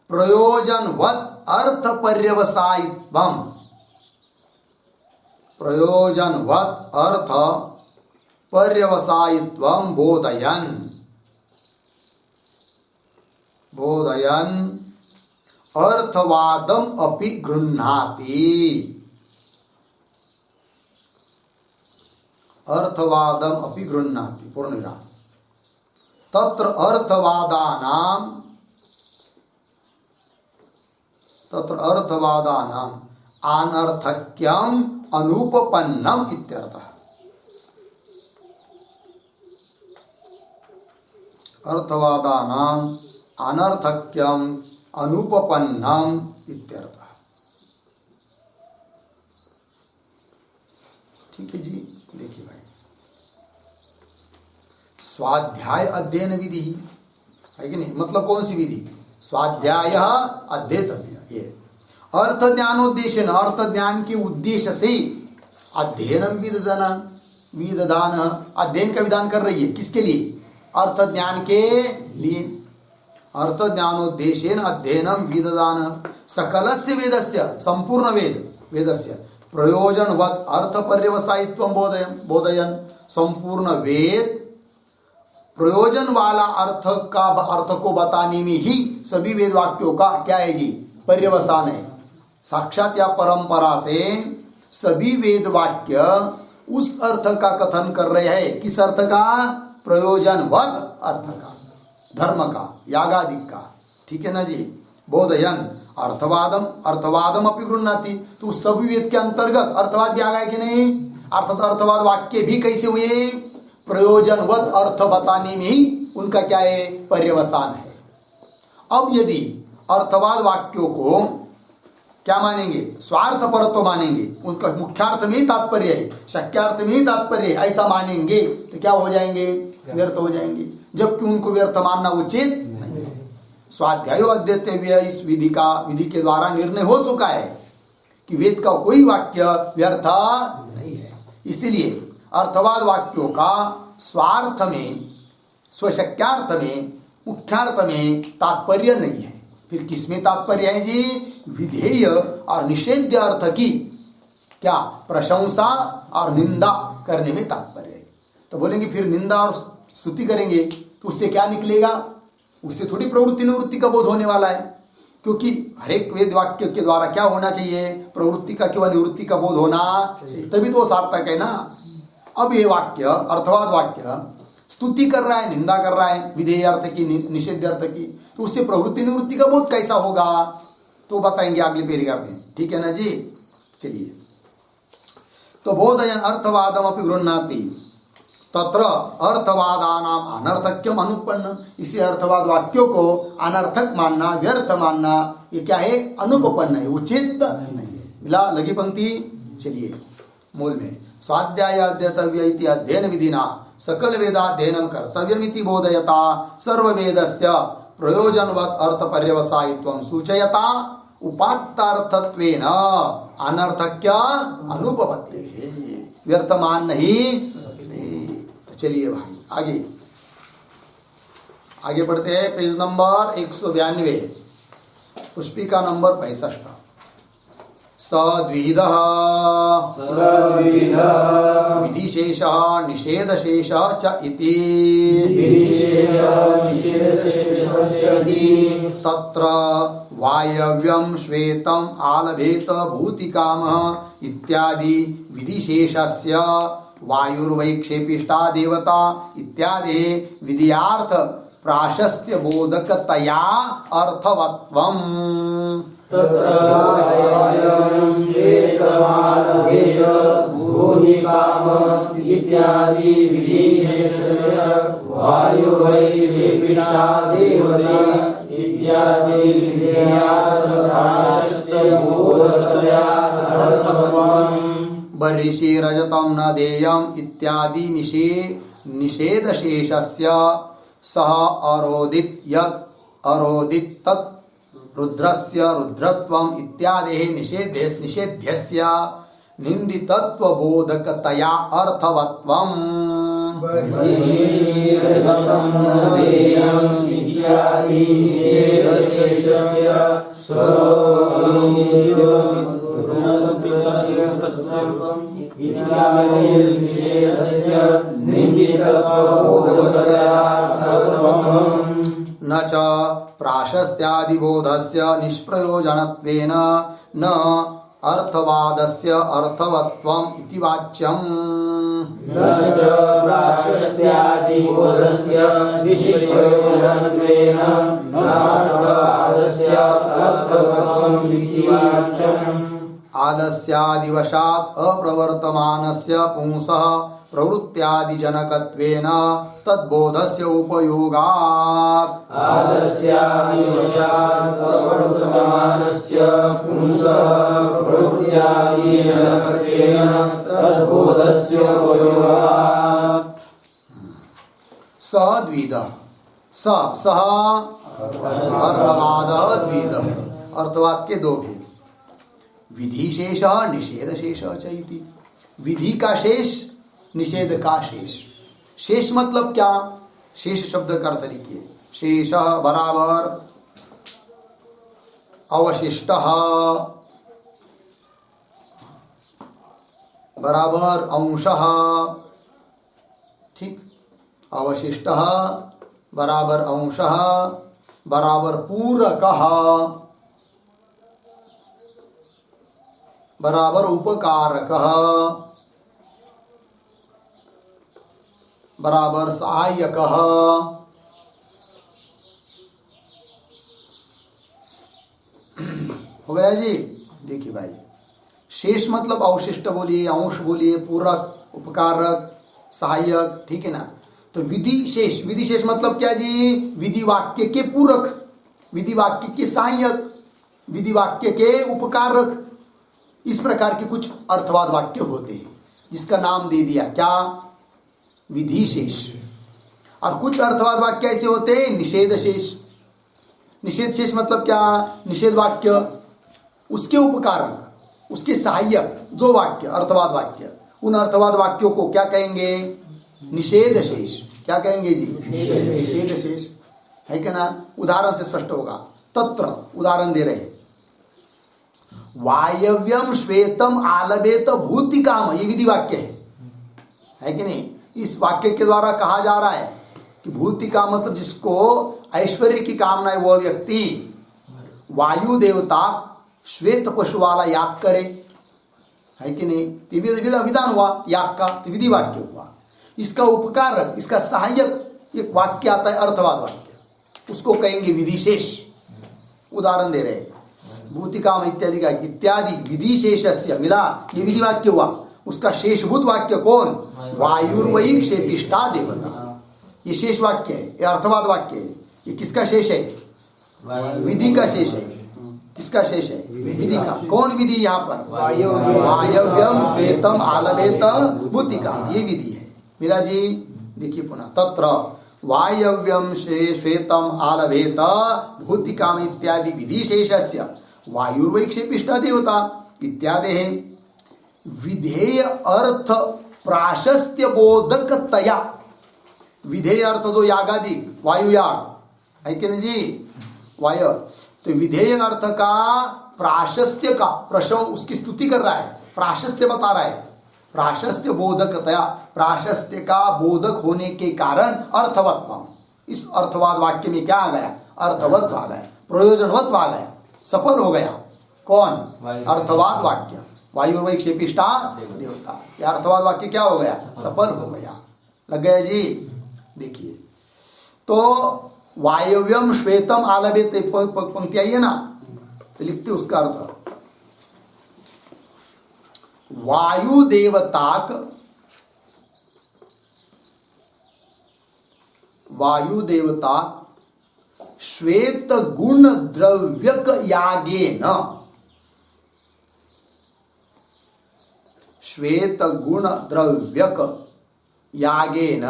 प्रयोजनवत् अर्थ पर्यवसायित्वम्, प्रयोजनवत् अर्थ पर्यवसायित्वं बोधयन्, बोधयन् अर्थवादम अपि गृह्णाति, अर्थवादम अपि गृह्णाति पूर्णविराम, तत्र अर्थवादानां, तत्र अर्थवादानां अनर्थक्यम अनुपपन्नम इत्यर्थः, अर्थवादानां अनर्थक्यम अनुपपन्नम इत्यर्थः। ठीक है जी, देखिए भाई, स्वाध्याय अध्ययन विधि है कि नहीं, मतलब कौन सी विधि, स्वाध्याय अध्येतव्य, ये अर्थ ज्ञानोद्देश्य, अर्थ ज्ञान के उद्देश्य से अध्ययनम विदधान, विदधान अध्ययन का विधान कर रही है, किसके लिए, अर्थ ज्ञान के लिए, अर्थ ज्ञानोद्देश्येन अध्ययनम विदधान सकलस्य वेदस्य, संपूर्ण वेद, वेदस्य प्रयोजनवत् अर्थ पर्यवसायित्वं बोधयन्, संपूर्ण वेद प्रयोजन वाला अर्थ का, अर्थ को बताने में ही सभी वेद वाक्यों का क्या है जी, पर्यवसान है। साक्षात या परंपरा से सभी वेद वाक्य उस अर्थ का कथन कर रहे हैं, किस अर्थ का, प्रयोजनवत् अर्थ का, धर्म का, यागादिक का, ठीक है ना जी। बोधयन अर्थवादम, अर्थवादम अपि गृह्णाति, तो सभी वेद के अंतर्गत अर्थवाद भी आ गया कि नहीं, अर्थात अर्थवाद वाक्य भी कैसे हुए, प्रयोजनवत अर्थ बताने में ही उनका क्या है, पर्यवसान है। अब यदि अर्थवाद वाक्यों को क्या मानेंगे, स्वार्थ परत्व मानेंगे, उनका मुख्यार्थ में ही तात्पर्य है, शक्यार्थ में ही तात्पर्य है, ऐसा मानेंगे तो क्या हो जाएंगे, व्यर्थ हो जाएंगे, जबकि उनको व्यर्थ मानना उचित नहीं है। स्वाध्याय अध्येतव्य इस विधि का, विधि के द्वारा निर्णय हो चुका है कि वेद का कोई वाक्य व्यर्थ नहीं है। इसीलिए अर्थवाद वाक्यों का स्वार्थ में, स्वशक्यार्थ में, मुख्यार्थ में तात्पर्य नहीं है, फिर किसमें तात्पर्य है जी, विधेय और निषेध्य अर्थ की क्या, प्रशंसा और निंदा करने में तात्पर्य है। तो बोलेंगे फिर निंदा और स्तुति करेंगे तो उससे क्या निकलेगा, उससे थोड़ी प्रवृत्ति निवृत्ति का बोध होने वाला है, क्योंकि हर एक वेद वाक्य के द्वारा क्या होना चाहिए, प्रवृत्ति का केवल निवृत्ति का बोध होना चाहिए, तभी तो वो सार्थक है ना। अब ये वाक्य, अर्थवाद वाक्य स्तुति कर रहा है, निंदा कर रहा है, विधेय अर्थ की, निषेध अर्थ की, तो उससे प्रवृत्ति निवृत्ति का बोध कैसा होगा, तो बताएंगे अगले पैराग्राफ में, ठीक है ना जी। चलिए, तो बोधयन अर्थवादम अपि गृह्णाति, तत्र अर्थवादानाम अनर्थक्यम अनुपन्न, इसी अर्थवाद वाक्यों को अनर्थक मानना, व्यर्थ मानना, ये क्या है, अनुपन्न है, उचित नहीं है। मिला लगी पंक्ति। चलिए मूल में, स्वाध्याय अध्येतव्य इति अध्ययन विधिना सकल वेदाध्ययनम कर्तव्यमिति बोधयता सर्ववेदस्य प्रयोजनवत् अर्थ पर्यवसायित्वं सूचयता उपात्तार्थत्वेन अनर्थक्य अनुपपत्तेः, व्यर्थ मान नहीं सकते। तो चलिए भाई आगे आगे बढ़ते हैं, पेज नंबर 192, पुष्पिका नंबर 65। सद्विधः विधिशेषः निषेधशेषः च इति तत्र वायव्यम श्वेतम आलभेत भूतिकामः इत्यादि विधिशेषस्य वायुर्वैक्षेपिष्टा देवता इत्यादि विधियार्थ प्राशस्त्य बोधकतया अर्थवत्वम् तत्र वायव्यं श्वेतमालभेत भूतिकामः इत्यादि विशेषस्य वायुर्वैक्षेपिष्टा देवता इत्यादि विधेयार्थ प्राशस्य बोधकतया अर्थवत्वम् बर्हिषि रजतं न देयम् इत्यादि निषेधशेषस्य सह अरोदित यत् अरोदित तत् रुद्रस्य रुद्रत्वम् इत्यादेः निषेध्यस्य निन्दितत्वबोधकतया अर्थवत्वम् न च प्राशस्त्यादिबोधस्य निष्प्रयोजनत्वेन न अर्थवादस्य अर्थवत्वम् इति वाच्यम् न च प्राशस्त्यादिबोधस्य निष्प्रयोजनत्वेन न अर्थवादस्य अर्थवत्वम् इति वाच्यम् आलस्यादिवशात् अप्रवर्तमानस्य पुंसः प्रवृत्त्यादिजनकत्वेन तद्बोधस्य उपयोगात् आलस्यादिवशात् अप्रवर्तमानस्य पुंसः प्रवृत्त्यादिजनकत्वेन तद्बोधस्य उपयोगात् स द्विधः सह अर्थवादः द्विधः अर्थवाद के दो भेद विधि शेष निषेध शेष च इति विधि का शेष निषेध का शेष शेष मतलब क्या शेष शब्द का अर्थ लिखिए शेष बराबर अवशिष्ट बराबर अंशः ठीक अवशिष्ट बराबर अंशः बराबर पूरकः बराबर उपकारकः बराबर सहायकः हो गया जी। देखिए भाई शेष मतलब अवशिष्ट बोलिए अंश बोलिए पूरक उपकारक सहायक ठीक है ना। तो विधि शेष मतलब क्या जी विधि वाक्य के पूरक विधि वाक्य के सहायक विधि वाक्य के उपकारक इस प्रकार के कुछ अर्थवाद वाक्य होते हैं जिसका नाम दे दिया क्या विधि शेष। और कुछ अर्थवाद वाक्य ऐसे होते हैं निषेध शेष। निषेध शेष मतलब क्या निषेध वाक्य उसके उपकारक उसके सहायक जो वाक्य अर्थवाद वाक्य उन अर्थवाद वाक्यों को क्या कहेंगे निषेध शेष। क्या कहेंगे जी निषेध शेष है क्या ना। उदाहरण से स्पष्ट होगा। तत्र उदाहरण दे रहे वायव्यम श्वेतम आलभेत भूतिकाम ये विधि वाक्य है कि नहीं। इस वाक्य के द्वारा कहा जा रहा है कि भूतिका मतलब जिसको ऐश्वर्य की कामना है वह व्यक्ति वायु देवता श्वेत पशु वाला याग करे है कि नहीं। विधान हुआ याग का विधि वाक्य हुआ। इसका उपकारक इसका सहायक एक वाक्य आता है अर्थवाद वाक्य उसको कहेंगे विधिशेष। उदाहरण दे रहे भूतिकाम इत्यादि का इत्यादि विधिशेषस्य मिला ये विधि वाक्य हुआ। उसका शेषभूत वाक्य कौन वायुर्वयी क्षेपिष्टा देवता ये शेष वाक्य है ये अर्थवाद वाक्य है। ये किसका शेष है विधि का शेष है। किसका शेष है विधि का। कौन विधि यहाँ पर वायव्यम श्वेतम आलभेत भूतिकाम ये विधि है मेरा जी। देखिए पुनः तत्र वायव्यम श्वेतम आलभेत भूतिकाम इत्यादि विधिशेषस्य वायुर्वैक्षेपिष्टा देवता इत्यादि है विधेय अर्थ प्राशस्त्य बोधकतया। विधेय अर्थ जो यागादि वायुयाग है कि नहीं जी वायु। तो विधेय अर्थ का प्राशस्त्य का प्रशव उसकी स्तुति कर रहा है प्राशस्त्य बता रहा है। प्राशस्त्य बोधकतया प्राशस्त्य का बोधक होने के कारण अर्थवत्व। इस अर्थवाद वाक्य में क्या आ गया अर्थवत्व आ गया प्रयोजनवत्व आ गया। सफल हो गया। कौन? वायु। अर्थवाद वाक्य, वायु वही क्षेपिष्ठा देवता, ये अर्थवाद वाक्य क्या हो गया? सफल हो गया। लग गया जी? देखिए तो वायव्यम श्वेतम आलभेत पंक्ति आई है ना, तो लिखते उसका अर्थ वायु देवताक, वायु देवताक श्वेत गुण द्रव्यक यागेन, श्वेत गुण द्रव्यक यागेन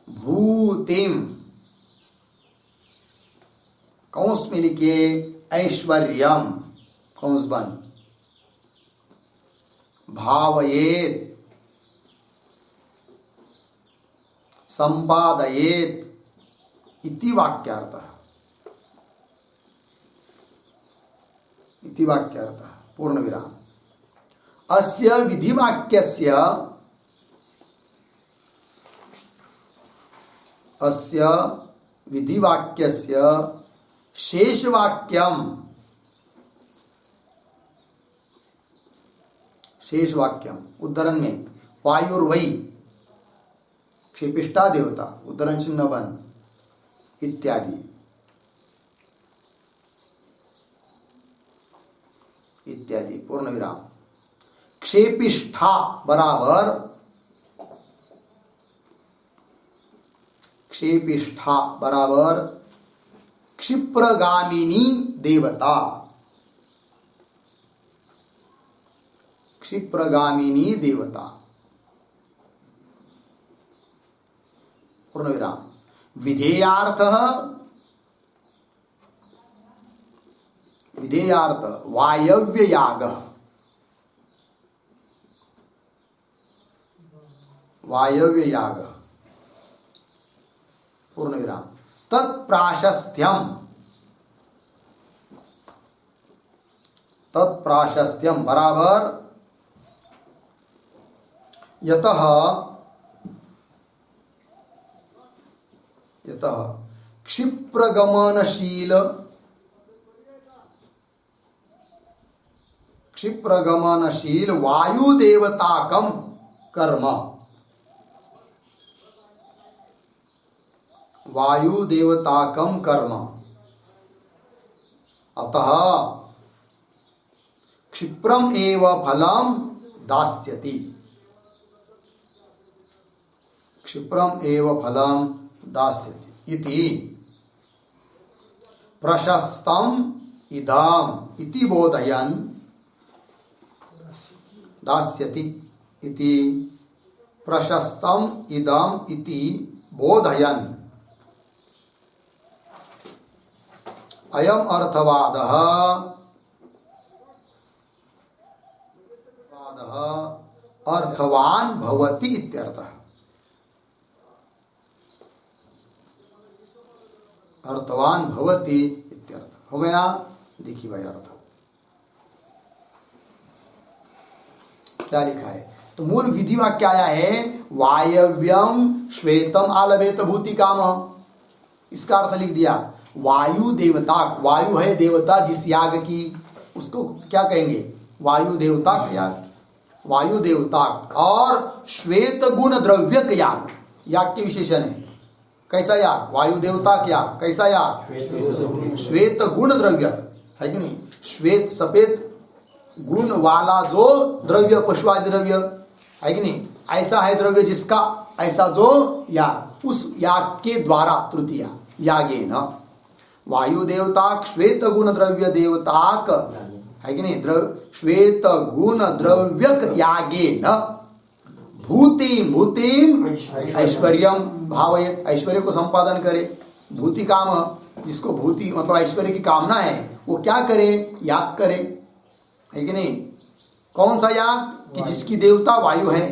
भूतिम, कौंस में लिखिए ऐश्वर्यम, कौंस बन, भावयेत संपादयेत इति वाक्यार्थः, इति वाक्यार्थः पूर्ण विराम। अस्य विधिवाक्यस्य, अस्य विधिवाक्यस्य शेषवाक्यम, शेषवाक्यम उद्धरण में वायुर्वै क्षेपिष्ठा देवता, उद्धरण चिन्ह बन इत्यादि, इत्यादि पूर्ण विराम। क्षेपिष्ठा बराबर, क्षेपिष्ठा बराबर क्षिप्रगामिनी देवता, क्षिप्रगामिनी देवता पूर्ण विराम। विधेयार्थ, विधेयार्थ वायव्य याग, वायव्य याग पूर्ण विराम। तत्प्राशस्त्यम, तत्प्राशस्त्यम बराबर यतः, यतः क्षिप्रगमनशील, क्षिप्रगमनशील वायुदेवताकम कर्म, वायुदेवताकम कर्म, अतः क्षिप्रम एव फलम दास्यति, क्षिप्रम एव फलम दास्यति इति प्रशस्तम इदम इति बोधयन्, दास्यति इति प्रशस्तम इदम इति बोधयन्, अयम अर्थवादः, अर्थवान भवति इत्यर्थः, अर्थवान भवति इत्यर्थ हो गया। देखिए भाई अर्थ क्या लिखा है, तो मूल विधि वाक्य आया है वायव्यम श्वेतम आलभेत भूति काम, इसका अर्थ लिख दिया वायु देवता, वायु है देवता जिस याग की, उसको क्या कहेंगे? वायु देवता का याग, वायु देवता। और श्वेत गुण द्रव्यक याग, याग के विशेषण है। कैसा याग? वायु देवता का याग। कैसा याग? श्वेत गुण द्रव्य है कि नहीं? श्वेत सफेद गुण वाला जो द्रव्य, पशुआदि द्रव्य है कि नहीं, ऐसा है द्रव्य जिसका, ऐसा जो याग, उस याग के द्वारा तृतीया यागे न वायु देवता श्वेत गुण द्रव्य देवताक है कि नहीं, श्वेत गुण द्रव्यक यागे न भूतिम, भूतिम ऐश्वर्यम भावयत, ऐश्वर्य को संपादन करे। भूति काम, जिसको भूति मतलब ऐश्वर्य की कामना है, वो क्या करे? याग करे, है कि नहीं? कौन सा याग? कि जिसकी देवता वायु है।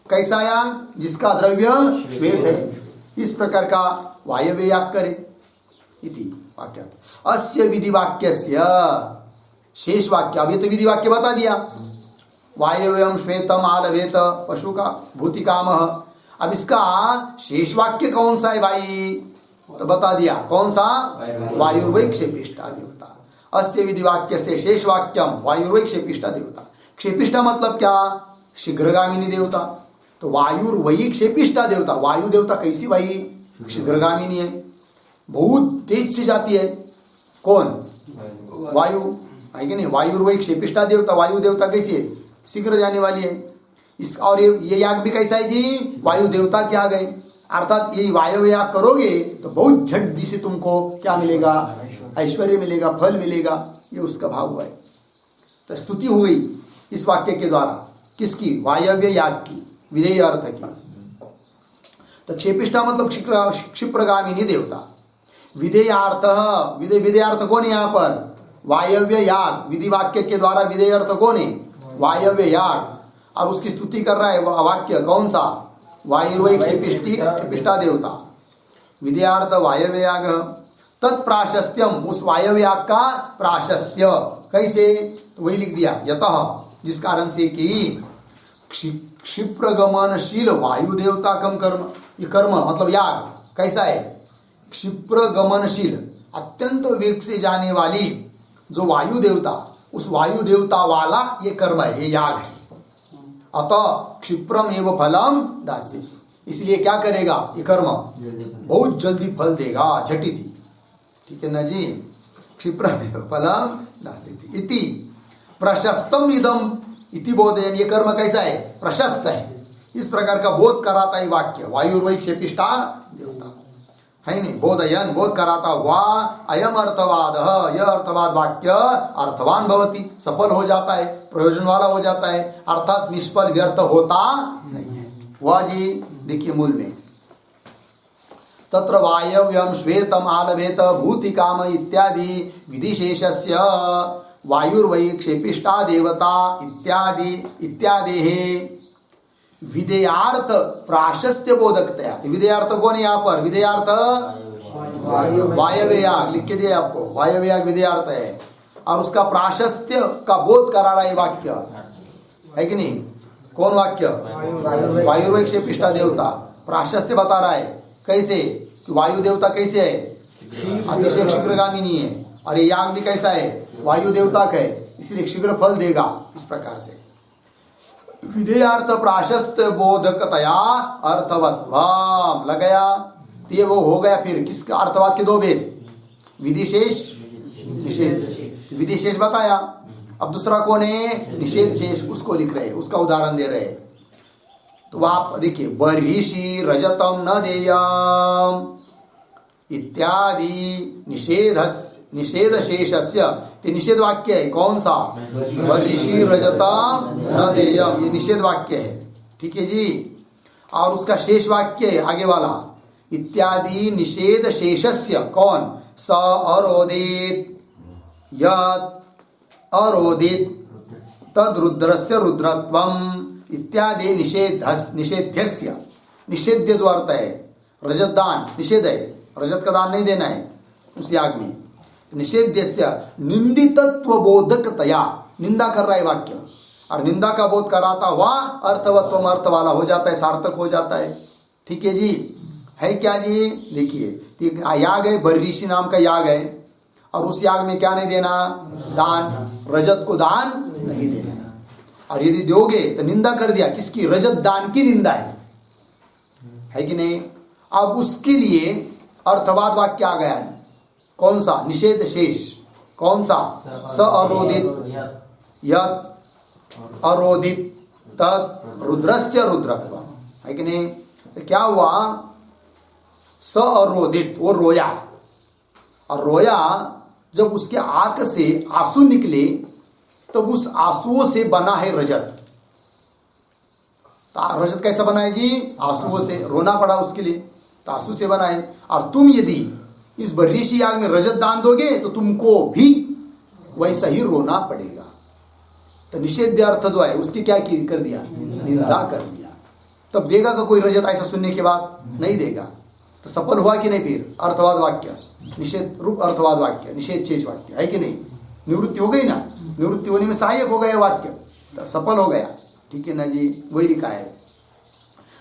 कैसा याग? जिसका द्रव्य श्वेत है। इस प्रकार का वायव्य याग करे इति वाक्य। अस्य विधि वाक्यस्य शेष वाक्य, अभी तो विधि वाक्य बता दिया, वायव्यम श्वेतम आलभेत पशु का भूति काम। अब इसका शेष वाक्य कौन सा है भाई? तो बता दिया कौन सा, वायुर्वै क्षेपिष्टा देवता। अस्य विधि वाक्य से शेष वाक्यम वायुर्वै क्षेपिष्टा देवता। क्षेपिष्टा मतलब क्या, शीघ्रगामिनी देवता। तो वायुर्वै क्षेपिष्टा देवता, वायु देवता कैसी भाई, शीघ्रगामिनी है, बहुत तेज से जाती है। कौन, वायु है कि नहीं। वायुर्वै क्षेपिष्टा देवता, वायु देवता कैसी है, शीघ्र जाने वाली है। इस और ये याग भी कैसा है जी, वायु देवता के आ गए, अर्थात ये वायु याग करोगे तो बहुत झट से तुमको क्या मिलेगा, ऐश्वर्य मिलेगा, फल मिलेगा, ये उसका भाव हुआ है। तो स्तुति हो गई इस वाक्य के द्वारा, किसकी, वायव्य याग की, विधेय अर्थ की। तो क्षेपिष्टा मतलब क्षिप्रगामिनी देवता। विधेयार्थ, विधेयार्थ कौन है यहाँ पर, वायव्य याग। विधि वाक्य के द्वारा विधेय अर्थ कौन है, वायव्य याग। और उसकी स्तुति कर रहा है वाक्य कौन सा, वायुर्वै क्षेपिष्टा देवता। विधेयार्थ वायव्य याग, तत्प्राशस्त्यम, उस वायव्य याग का प्राशस्त्य कैसे, तो वही लिख दिया, यतः, जिस कारण से कि क्षिप्रगमनशील वायु देवता कम कर्म। ये कर्म मतलब याग कैसा है, क्षिप्रगमनशील, अत्यंत वेग से जाने वाली जो वायु देवता, उस वायु देवता वाला ये कर्म है, ये याग है। अतः क्षिप्रम एवं फलम दास्यति, इसलिए क्या करेगा ये कर्म, बहुत जल्दी फल देगा, झटिति। ठीक है ना जी, क्षिप्रम एवं फलम दास्यति इति प्रशस्तम इदम इति बोधयन। ये कर्म कैसा है, प्रशस्त है, इस प्रकार का बोध कराता है वाक्य, वायुर्वै क्षेपिष्टा देवता है नहीं, बोधयन, बोध कराता हुआ, अयम अर्थवाद, यह अर्थवाद वाक्य अर्थवान भवति, सफल हो जाता है, प्रयोजन वाला हो जाता है, अर्थात निष्फल व्यर्थ होता नहीं है। वह जी देखिए मूल में, तत्र वायव्यम श्वेतम आलभेत भूति काम इत्यादि विधिशेषस्य वायुर्वै क्षेपिष्टा देवता इत्यादि इत्यादि विधेयार्थ प्राशस्त्य बोधकतया। विधेयार्थ कौन है यहाँ पर, विधेयार्थ वायव्य याग, लिख के दिया आपको, वायव्य याग विधेयार्थ है, और उसका प्राशस्त्य का बोध करा रहा है वाक्य, है कि नहीं। कौन वाक्य, वायुर्वै क्षेपिष्टा देवता, प्राशस्त्य बता रहा है कैसे, कि वायु देवता कैसे है, अतिशय शीघ्रगामिनी है, और ये याग भी कैसा है, वायु देवता का है, इसलिए शीघ्र फल देगा। इस प्रकार से विधेयार्थ प्राशस्त बोधकतया अर्थवत्वम लगाया, ये वो हो गया। फिर किसका अर्थवाद के दो भेद, विधिशेष निषेध। विधिशेष बताया, अब दूसरा कौन है, निषेध शेष, उसको लिख रहे हैं, उसका उदाहरण दे रहे हैं। तो आप देखिए, बर्हिषि रजतम न देयम इत्यादि निषेध शेषस्य, ये निषेध वाक्य है, कौन सा, वर्षि रजतम न देयम, ये निषेध वाक्य है। ठीक है जी। और उसका शेष वाक्य है आगे वाला, इत्यादि निषेध शेषस्य, कौन, स अरोदित यत् अरोदित तद रुद्रस्य रुद्रत्वम इत्यादि निषेध्यस्य, निषेध्य जो अर्थ है, रजत दान निषेध है, रजत का दान नहीं देना है उस याग में। निषेध्यस्य निंदितत्व बोधकतया, निंदा कर रहा है वाक्य, और निंदा का बोध कराता हुआ अर्थवत्व अर्थ वाला हो जाता है, सार्थक हो जाता है। ठीक है जी, है क्या जी, देखिए याग है, बर्हिषि नाम का याग है, और उस याग में क्या नहीं देना, दान, रजत को दान नहीं देना है, और यदि दोगे तो निंदा कर दिया, किसकी, रजत दान की निंदा है कि नहीं। अब उसके लिए अर्थवाद वाक्य आ गया, कौन सा, निषेध शेष, कौन सा, स अरोदित यत् अरोदित तत् रुद्रस्य रुद्रत्व, है कि नहीं। तो क्या हुआ, स अरोदित, वो रोया, और रोया जब उसके आंख से आंसू निकले, तो उस आंसुओं से बना है रजत। तो रजत कैसा बना है जी, आंसुओं से, रोना पड़ा उसके लिए, तो आंसू से बना है। और तुम यदि इस बर्हिषि याग में रजत दान दोगे तो तुमको भी वैसा ही रोना पड़ेगा। तो निषेध अर्थ जो है उसकी क्या कर दिया, निंदा कर दिया। तब देगा का कोई रजत ऐसा सुनने के बाद, नहीं देगा। तो सफल हुआ कि नहीं, फिर अर्थवाद वाक्य, निषेध रूप अर्थवाद वाक्य, निषेध शेष वाक्य, है कि नहीं। निवृत्ति हो गई ना, निवृत्ति होने में सहायक हो गया वाक्य, तो सफल हो गया। ठीक है ना जी, वही लिखा है,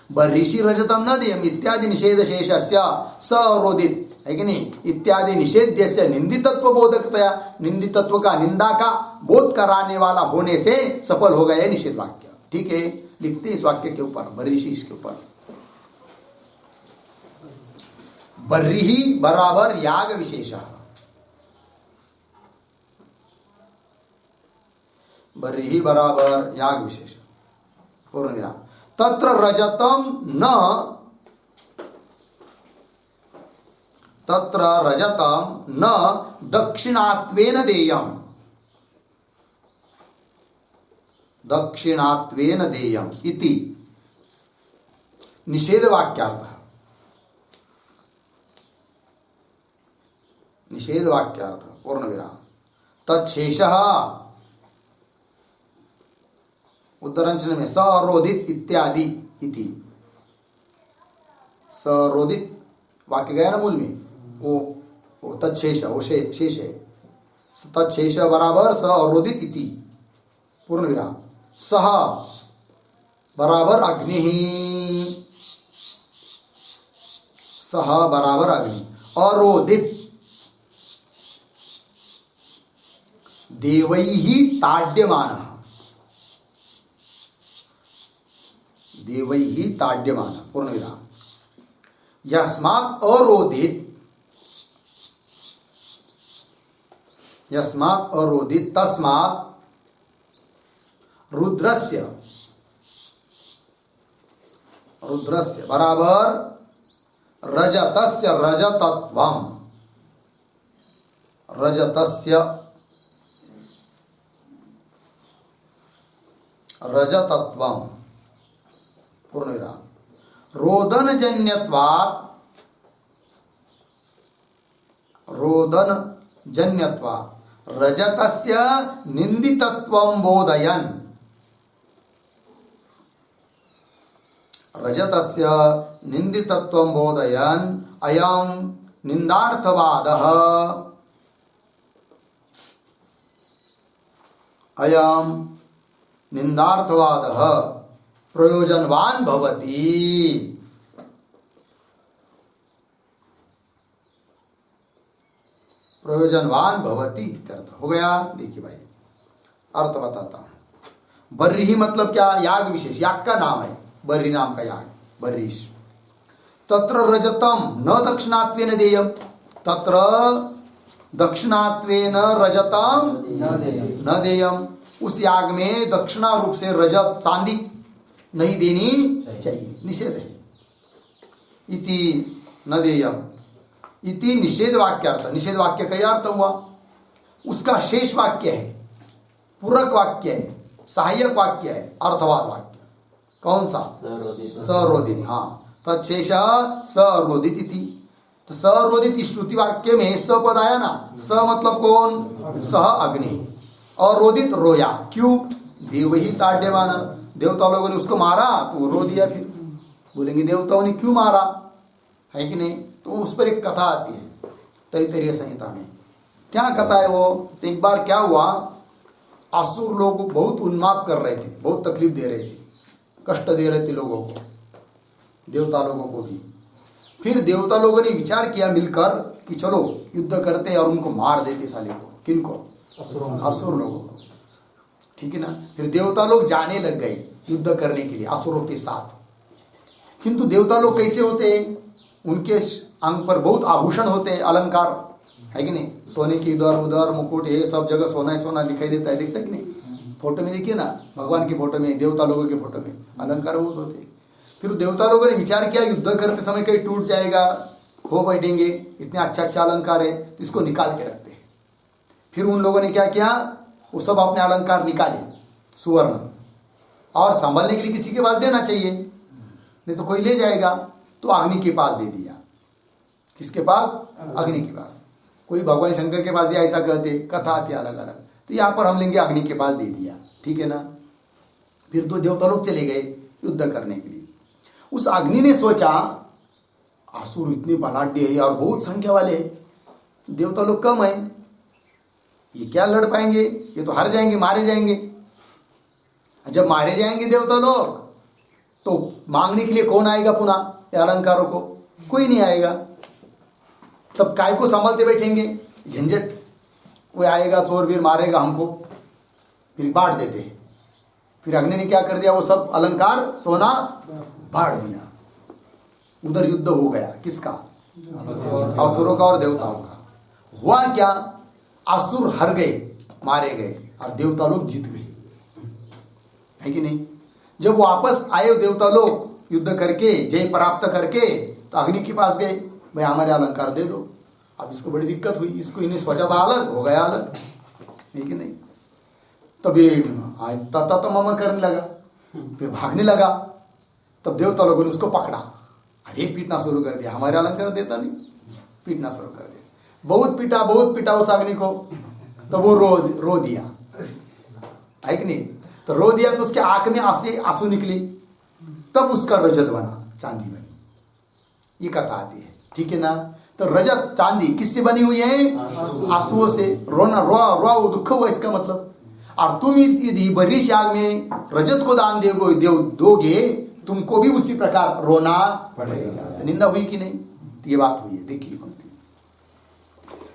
बर्हिषि रजतम न देयम इत्यादि निषेध शेषस्य स अरोदित है कि नहीं, इत्यादि निषेध्य से निंदितत्व बोधकतया, निंदितत्व का निंदा का बोध कराने वाला होने से सफल हो गया निषेध वाक्य। ठीक है, लिखते इस वाक्य के ऊपर बर्हिषि, इसके ऊपर बर्हिः बराबर याग विशेषः, बर्हिः बराबर याग विशेष पूर्ण विराम। तत्र रजतम न, तत्र रजतम न दक्षिणात्वेन देयम, दक्षिणात्वेन देयम इति निषेध वाक्यार्थः, निषेध वाक्यार्थ पूर्ण विराम। तत्शेषः उत्तरंचन में सरोदित इत्यादि इति, सरोदित वाक्य गया ना मूल में, वो तत्शेष, वो शेष है, तत्शेष बराबर सरोदित इति पूर्ण विराम। सह बराबर अग्नि, सह बराबर अग्नि, अरोदित देवैहि ताड्यमानः, देवैहि ताड्यमानः पूर्ण विराम। यस्मात् अरोदित, यस्मात् अरोदित तस्मात् रुद्रस्य, रुद्रस्य बराबर रजतस्य रजतत्वम, रजतस्य रजतत्वम पूर्ण विराम। रोदन जन्यत्वात्, रोदन जन्यत्वात् रजतस्य निंदितत्वं बोधयन्, रजतस्य निंदितत्वं बोधयन् अयं निंदार्थवादः, अयं निंदार्थवादः प्रयोजनवान भवति, प्रयोजनवान भवति इत्यर्थ हो गया। देखिए भाई अर्थ बताता हूं। बर्हिः मतलब क्या, याग विशेष, याग का नाम है बर्हि, नाम का याग बर्हिष। तत्र रजतम न दक्षिणात्वेन देयम, तत्र दक्षिणात्वेन रजतम न देयम, उस याग में दक्षिणा रूप से रजत चांदी नहीं देनी चाहिए, निषेध है। इति न देयम इति निषेध वाक्यार्थ, निषेध वाक्य का अर्थ हुआ, उसका शेष वाक्य है, पूरक वाक्य है, सहायक वाक्य है, अर्थवाद वाक्य। कौन सा, सरोदित। हाँ, तत्शेष सरोदित इति, तो सरोदित इस श्रुति वाक्य में स पद आया ना, स मतलब कौन, सह अग्नि, और रोदित रोया, क्यों, देवैहि ताड्यमान, देवता लोगों ने उसको मारा तो वो रो दिया। फिर बोलेंगे देवताओं ने क्यों मारा, है कि नहीं, तो उस पर एक कथा आती है तैत्तिरीय संहिता में। क्या कथा है वो, तो एक बार क्या हुआ, असुर लोग बहुत उन्माद कर रहे थे, बहुत तकलीफ दे रहे थे, कष्ट दे रहे थे लोगों को, देवता लोगों को भी। फिर देवता लोगों ने विचार किया मिलकर कि चलो युद्ध करते और उनको मार देते साले को, किनको, असुर लोगों को, ठीक है ना। फिर देवता लोग जाने लग गए युद्ध करने के लिए असुरों के साथ। किंतु देवता लोग कैसे होते हैं, उनके अंग पर बहुत आभूषण होते हैं, अलंकार, है कि नहीं, सोने की इधर उधर मुकुट, ये सब जगह सोना ही सोना दिखाई देता है, दिखता है कि नहीं, फोटो में देखिए ना, भगवान की फोटो में, देवता लोगों की फोटो में अलंकार बहुत होते हैं। फिर देवता लोगों ने विचार किया युद्ध करते समय कहीं टूट जाएगा, खो बैठेंगे, इतने अच्छा अच्छा अलंकार है, तो इसको निकाल के रखते हैं। फिर उन लोगों ने क्या किया, वो सब अपने अलंकार निकाले सुवर्ण, और संभालने के लिए किसी के पास देना चाहिए, नहीं तो कोई ले जाएगा, तो अग्नि के पास दे दिया। किसके पास, अग्नि के पास। कोई भगवान शंकर के पास दिया, ऐसा कहते, कथा आती अलग अलग, तो यहाँ पर हम लेंगे अग्नि के पास दे दिया, ठीक है ना। फिर तो देवता लोग चले गए युद्ध करने के लिए। उस अग्नि ने सोचा असुर इतने बलाढ्य है और बहुत संख्या वाले, देवता लोग कम है, ये क्या लड़ पाएंगे, ये तो हार जाएंगे, मारे जाएंगे। जब मारे जाएंगे देवता लोग तो मांगने के लिए कौन आएगा पुनः, अलंकारों को, कोई नहीं आएगा। तब काय को संभालते बैठेंगे, झंझट, वो आएगा चोर वीर मारेगा हमको, फिर बांट देते हैं। फिर अग्नि ने क्या कर दिया, वो सब अलंकार सोना बांट दिया। उधर युद्ध हो गया, किसका, असुरों का और देवताओं का। हुआ क्या, असुर हर गए, मारे गए, और देवता लोग जीत गए, है कि नहीं। जब वापस आए देवता लोग युद्ध करके, जय प्राप्त करके, तो अग्नि के पास गए, भाई हमारे अलंकार दे दो। अब इसको बड़ी दिक्कत हुई, इसको इन्हें सोचा था अलग, हो गया अलग, है कि नहीं। तभी तता तो ममा करने लगा, फिर भागने लगा। तब देवता लोगों ने उसको पकड़ा, अरे पीटना शुरू कर दिया, हमारे अलंकार देता नहीं, पीटना शुरू कर दिया। बहुत पीटा उस अग्नि को, तो वो रो दिया, है कि नहीं। तो रो दिया तो उसके आंख में आंसू निकली, तब उसका रजत बना, चांदी बनी। ये कथा आती है, ठीक है ना। तो रजत चांदी किससे बनी हुई है, आंसुओं से। रोना रो दुख हुआ, इसका मतलब। और तुम यदि बरिश आग में रजत को दान दोगे, तुमको भी उसी प्रकार रोना पड़ेगा। तो निंदा हुई कि नहीं, तो ये बात हुई है। देखिए पंक्ति,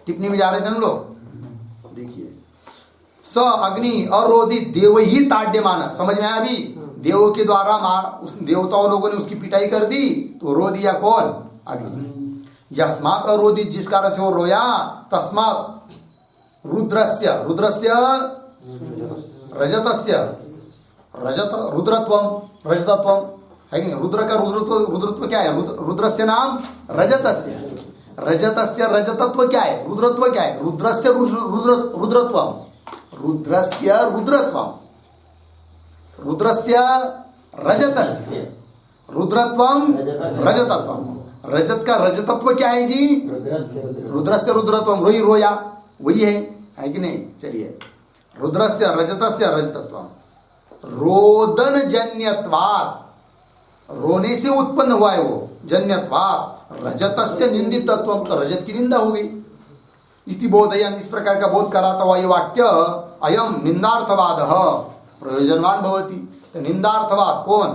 टिप्पणी में जा रहे थे हम लोग, देखिए। स अग्नि अरोधित देव ही ताड्यमान, समझ में आया अभी। देवों के द्वारा उस देवताओं लोगों ने उसकी पिटाई कर दी, तो रो दिया कौन, अग्नि। यस्मात् अरोधित, जिस कारण से वो रोया, तस्मात् रुद्रस्य रजतस्य रुद्रत्वम, है कि नहीं। रुद्र का रुद्रत्व क्या है, रुद्रस्य नाम रजतस्य रजतत्व क्या है, रुद्रत्व क्या है, रुद्रस्य रुद्रस्य रजतस्य रुद्रत्वम रजतत्वम। रजत का रजतत्व क्या है जी, रुद्रस्य रुद्रत्वम, रोया वही है कि नहीं। चलिए, रुद्रस्य रजतस्य रजतत्वम, रोदन जन्यत्वात्, रोने से उत्पन्न हुआ है वो, जन्यत्वात् रजतस्य निंदितत्वम, तो रजत की निंदा हो गई। इति बोधयन, इस प्रकार का बोध कराता हुआ ये वाक्य, अयम निंदार्थवाद प्रयोजनवान भवति। तो निंदार्थवाद कौन,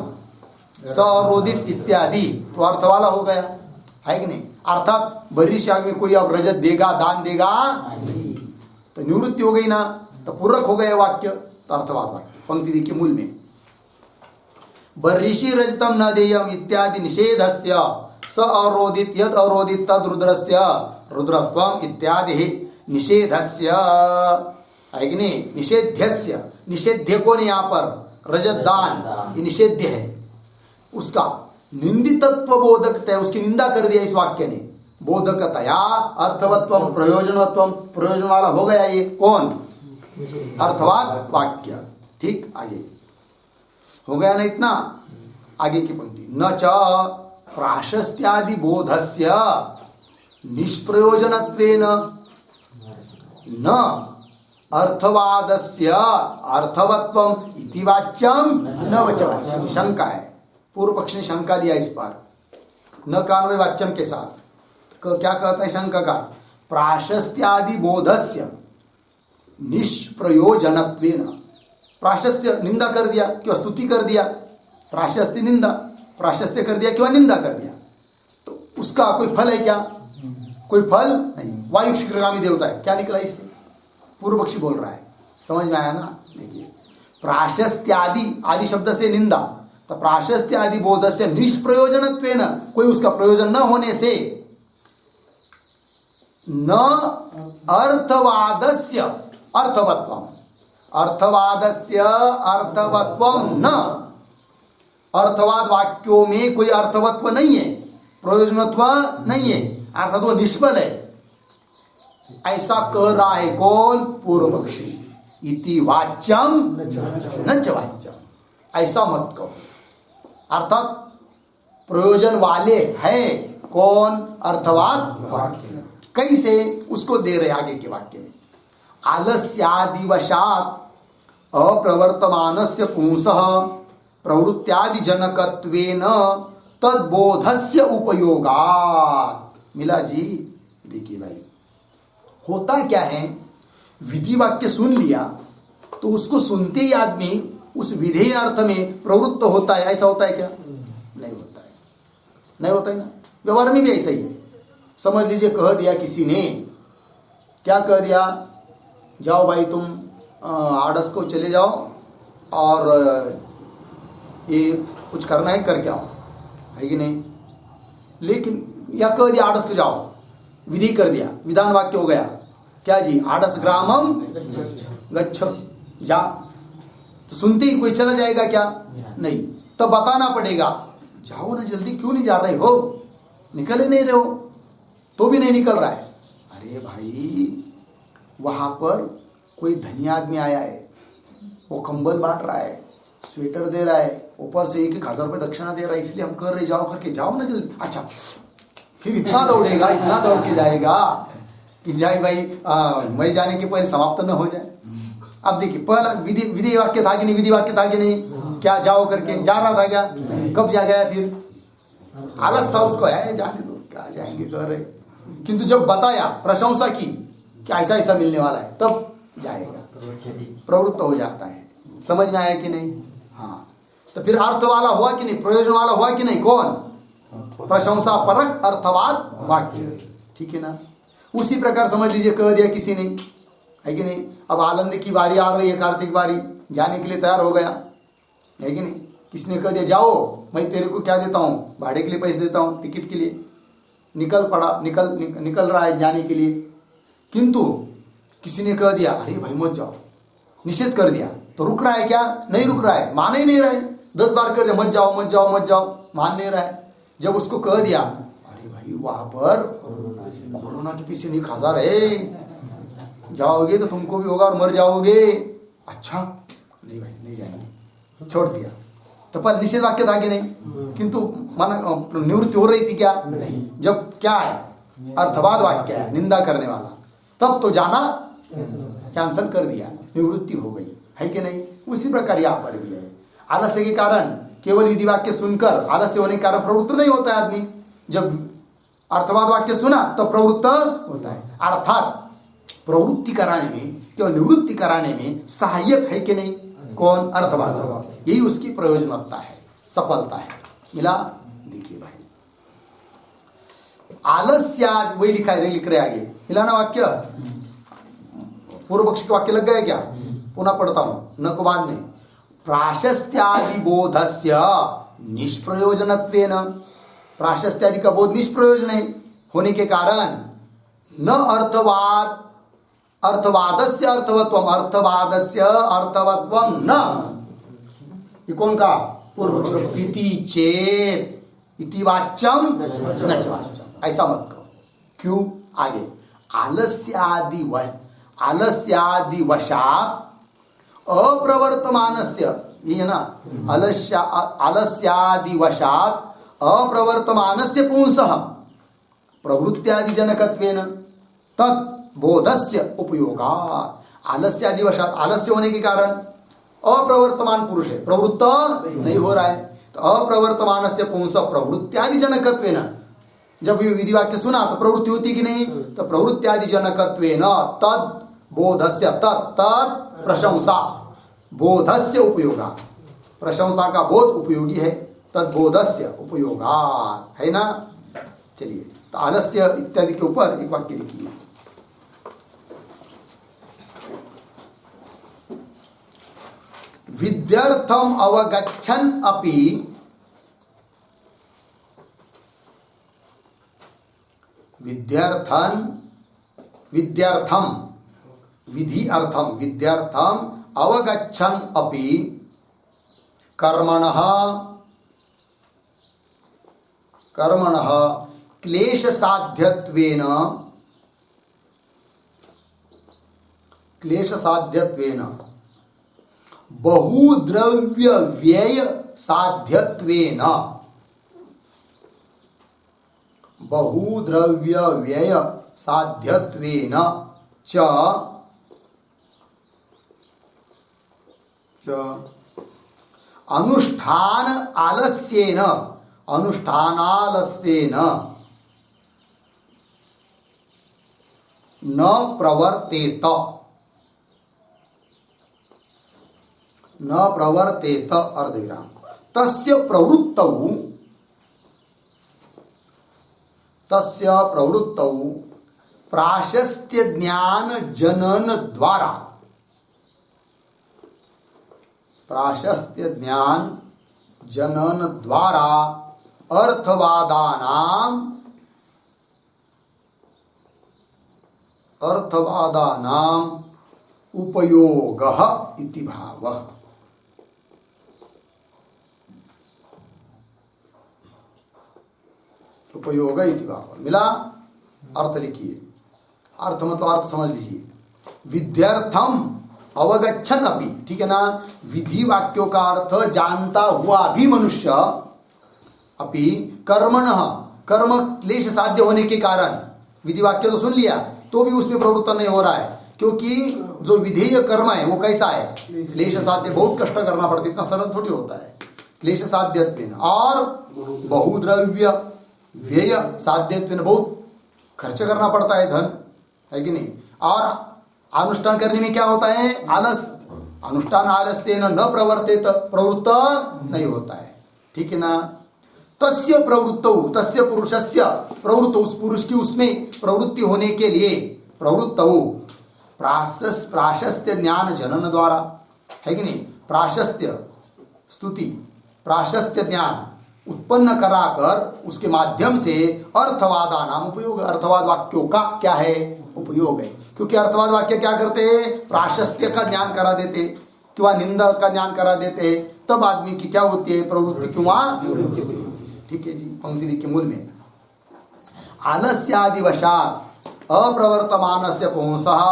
सरोदित इत्यादि, तो अर्थ वाला हो गया, है कि नहीं। अर्थात बरिश आग में कोई अब रजत देगा, दान देगा नहीं, तो निवृत्ति हो गई ना, तो पूरक हो गया वाक्य, तो अर्थवाद वाक्य। पंक्ति देखिए मूल में, बर्हिषि रजतम न देयम इत्यादि निषेधस्य स अरोदित यद अरोदित तद रुद्रस्य रुद्रत्वम इत्यादि निषेधस्य, है कि नहीं। निषेध्यस्य, निषेध्य कौन यहाँ पर, रजत दान, ये निषेध्य है। उसका निंदितत्व बोधकता, उसकी निंदा कर दिया इस वाक्य ने। बोधकतया अर्थवत्वम प्रयोजनवत्वम, प्रयोजन वाला हो गया ये कौन, अर्थवाद वाक्य। ठीक, आगे हो गया ना इतना। आगे की पंक्ति, न च प्राशस्त्यादि बोधस्य निष्प्रयोजनत्वेन न अर्थवादस्य अर्थवत्वम इति वाच्यम न वचवाच्यम। शंका है, पूर्व पक्ष ने शंका लिया इस पर, न कान्वय वाच्यम के साथ। क्या कहता है शंकाकार, प्राशस्त्यादि बोधस्य निष्प्रयोजनत्वेन, प्राशस्त्य निंदा कर दिया क्यों, स्तुति कर दिया, प्राशस्त्य निंदा, प्राशस्त्य कर दिया क्यों, निंदा कर दिया, तो उसका कोई फल है क्या, कोई फल नहीं। वायु शीघ्रगामी देवता है, क्या निकला इससे, पूर्व पक्षी बोल रहा है, समझ में आया ना। देखिए, प्राशस्त्यादि, आदि शब्द से निंदा, तो प्राशस्त्यादि बोध से निष्प्रयोजनत्वेन, कोई उसका प्रयोजन न होने से, न अर्थवादस्य अर्थवत्वम, अर्थवादस्य अर्थवत्वम न, अर्थवाद वाक्यों में कोई अर्थवत्व नहीं है, प्रयोजनत्व नहीं है, अर्थात वो निष्फल है, ऐसा कह रहा है कौन, पूर्व पक्षी। इति वाच्यम न च वाच्यम, ऐसा मत कहो, अर्थात प्रयोजन वाले हैं कौन, अर्थवाद वाक्य। कैसे, उसको दे रहे आगे के वाक्य में, आलस्यादिवशात् अप्रवर्तमानस्य पुंसः प्रवृत्त्यादि जनकत्वेन तद्बोधस्य उपयोगात्। मिला जी। देखिए भाई, होता क्या है, विधि वाक्य सुन लिया तो उसको सुनते ही आदमी उस विधेय अर्थ में प्रवृत्त होता है, ऐसा होता है क्या, नहीं होता है, नहीं होता है ना। व्यवहार में भी ऐसा ही है, समझ लीजिए कह दिया किसी ने, क्या कह दिया, जाओ भाई तुम आड़स को चले जाओ और ये कुछ करना है करके आओ, है कि नहीं। लेकिन या कह दिया आड़स को जाओ, विधि कर दिया, विधान वाक्य हो गया, क्या जी, आड़स ग्रामम गच्छ, जा। तो सुनते ही कोई चला जाएगा क्या? नहीं। तो बताना पड़ेगा, जाओ ना जल्दी, क्यों नहीं जा रहे हो, निकल ही नहीं रहे हो, तो भी नहीं निकल रहा है। अरे भाई वहां पर कोई धनी आदमी आया है, वो कंबल बांट रहा है, स्वेटर दे रहा है, ऊपर से 1,000 रुपये दक्षिणा दे रहा है, इसलिए हम कर रहे जाओ करके, जाओ ना जल्दी। अच्छा, फिर इतना दौड़ेगा, इतना दौड़ के जाएगा कि जाए भाई मैं जाने के पहले समाप्त न हो जाए। अब देखिए पहला विधि वाक्य था कि नहीं, विधि वाक्य था कि नहीं, क्या जाओ करके जा रहा था क्या? नहीं। कब जा गया? फिर आलस था उसको, है जाने दो, क्या जाएंगे कर रहे। किंतु जब बताया, प्रशंसा की कि ऐसा ऐसा मिलने वाला है, तब जाएगा, प्रवृत्त हो जाता है। समझ में आया कि नहीं? हाँ। तो फिर अर्थ वाला हुआ कि नहीं, प्रयोजन वाला हुआ कि नहीं? कौन? प्रशंसा परक अर्थवाद वाक्य, ठीक है ना। उसी प्रकार समझ लीजिए कह दिया किसी ने, है कि नहीं। अब आनंद की बारी आ रही है, कार्तिक बारी, जाने के लिए तैयार हो गया, है कि नहीं। किसने कह दिया जाओ, मैं तेरे को क्या देता हूँ, भाड़े के लिए पैसे देता हूँ, टिकट के लिए, निकल पड़ा, निकल रहा है जाने के लिए। किंतु किसी ने कह दिया अरे भाई मत जाओ, निषेध कर दिया, तो रुक रहा है क्या? नहीं रुक रहा है, मान ही नहीं रहा है। 10 बार कर दिया मत जाओ मत जाओ मत जाओ, मान नहीं रहा है। जब उसको कह दिया अरे भाई वहां पर कोरोना के पीछे 1,000 है, जाओगे तो तुमको भी होगा और मर जाओगे। अच्छा नहीं भाई नहीं जाएंगे, छोड़ दिया। तो पर निषेध वाक्य था कि नहीं, किंतु मन निवृत्ति हो रही थी क्या? नहीं। जब क्या है, अर्थवाद वाक्य है, निंदा करने वाला, तब तो जाना कैंसल कर दिया, निवृत्ति हो गई, है कि नहीं। उसी प्रकार यहाँ पर भी है। आलस्य के कारण केवल विधि वाक्य सुनकर, आलस्य होने के कारण प्रवृत्त नहीं होता है आदमी। जब अर्थवाद वाक्य सुना तो प्रवृत्त होता है। अर्थात प्रवृत्ति कराने में, केवल निवृत्ति कराने में सहायक है कि नहीं? कौन? अर्थवाद। यही उसकी प्रयोजनता है, सफलता है। मिला? देखिए भाई, आलस्यादि, वही लिखा है, लिख रहे आगे, मिला ना वाक्य। पूर्व पक्ष के वाक्य लग गए क्या? पुनः पढ़ता हूं, न को बाद में। प्राशस्त्यादि बोधस्य निष्प्रयोजनत्वेन, प्राशस्त्यादि का बोध निष्प्रयोजन है होने के कारण, न अर्थवाद, अर्थवादस्य अर्थवत्वम, अर्थवादस्य अर्थवत्वम न, ये कौन का? पूर्व पक्ष। इति चेत, इति वाच्यम न च वाच्यम, ऐसा मत कहो। क्यों? आगे आलस्यादि वशात् अप्रवर्तमानस्य, ये है ना, आलस्यादि वशात् अप्रवर्तमानस्य पुंसः प्रवृत्त्यादि जनकत्वेन तत् बोधस्य उपयोगात्। आलस्यादि वशात्, आलस्य होने के कारण, अप्रवर्तमान पुरुष है, प्रवृत्त नहीं हो रहा है, तो अप्रवर्तमानस्य पुंसः प्रवृत्त्यादि जनकत्वेन, जब ये विधि वाक्य सुना तो प्रवृत्ति होती कि नहीं? तो प्रवृत्त्यादि जनकत्वेन तद बोधस्य, तत् प्रशंसा, बोधस्य उपयोगात्, प्रशंसा का बोध उपयोगी है, तद बोधस्य उपयोगात्, है ना। चलिए, तो आलस्य इत्यादि के ऊपर एक वाक्य लिखिए। विद्यार्थम अवगच्छन् अपि, विद्यार्थम विधि अर्थम, विद्यार्थम अवगच्छन् अपि कर्मणः क्लेश साध्यत्वेन बहुद्रव्य व्यय साध्यत्वेन, बहुद्रव्य व्यय साध्यत्वेन च अनुष्ठान आलस्येन, अनुष्ठानालस्येन न प्रवर्तेत, न प्रवर्तेत, अर्धविराम, तस्य प्रवृत्तौ तस्य प्रवृत्तौ प्राशस्त्य ज्ञान जनन द्वारा, प्राशस्त्य ज्ञान जनन द्वारा अर्थवादानाम उपयोगः इति भावः। उपयोग इति भावः मिला। अर्थ लिखिए, अर्थ मतलब अर्थ समझ लीजिए। विद्यार्थम अवगच्छन अपि, ठीक है ना, विधि वाक्यों का अर्थ जानता हुआ भी मनुष्य अपि कर्मणः, कर्म क्लेश साध्य होने के कारण, विधि वाक्य तो सुन लिया तो भी उसमें प्रवृत्त नहीं हो रहा है, क्योंकि जो विधेय कर्म है वो कैसा है, क्लेश साध्य, बहुत कष्ट करना पड़ता है, इतना सरल थोड़ी होता है। क्लेश साध्यत्वेन और बहुद्रव्य व्यय साध्यत्वेन, बहुत खर्च करना पड़ता है, धन है कि नहीं। और अनुष्ठान करने में क्या होता है, आलस, अनुष्ठान आलस्य न प्रवर्तेत, प्रवृत्त नहीं होता है, ठीक है ना। तस्य प्रवृत्तौ, तस्य पुरुषस्य प्रवृत्त, उस पुरुष की उसमें प्रवृत्ति होने के लिए, प्रवृत्तौ प्राशस्त्य ज्ञान जनन द्वारा, है कि नहीं, प्राशस्त्य स्तुति, प्राशस्त्य ज्ञान उत्पन्न कराकर उसके माध्यम से अर्थवादा नाम उपयोग, अर्थवाद वाक्यों का क्या है, उपयोग है। क्योंकि अर्थवाद वाक्य क्या करते हैं, प्राशस्त्य का ज्ञान करा देते किंवा निंदा का ज्ञान करा देते, तब आदमी की क्या होती है, प्रवृत्ति किंवा निवृत्ति होती है। ठीक है जी, पंक्ति देखिए मूल में, आलस्यादि वशात अप्रवर्तमानस्य पुंसः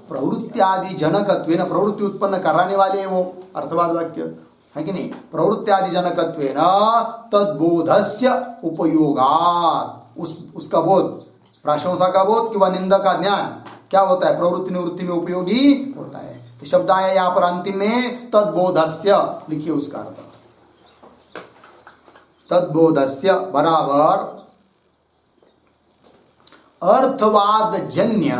प्रवृत्त्यादि जनकत्वेन, प्रवृत्ति उत्पन्न कराने वाले वो अर्थवाद वाक्य है कि नहीं, प्रवृत्त्यादि जनकत्वेन तद्बोधस्य उपयोगात्, उसका बोध, प्रशंसा का बोध किंवा निंदा का ज्ञान क्या होता है, प्रवृत्ति निवृत्ति में उपयोगी होता है। तो शब्द आया यहाँ पर अंतिम में तद्बोधस्य, लिखिए उसका अर्थ, तद्बोधस्य बराबर अर्थवाद जन्य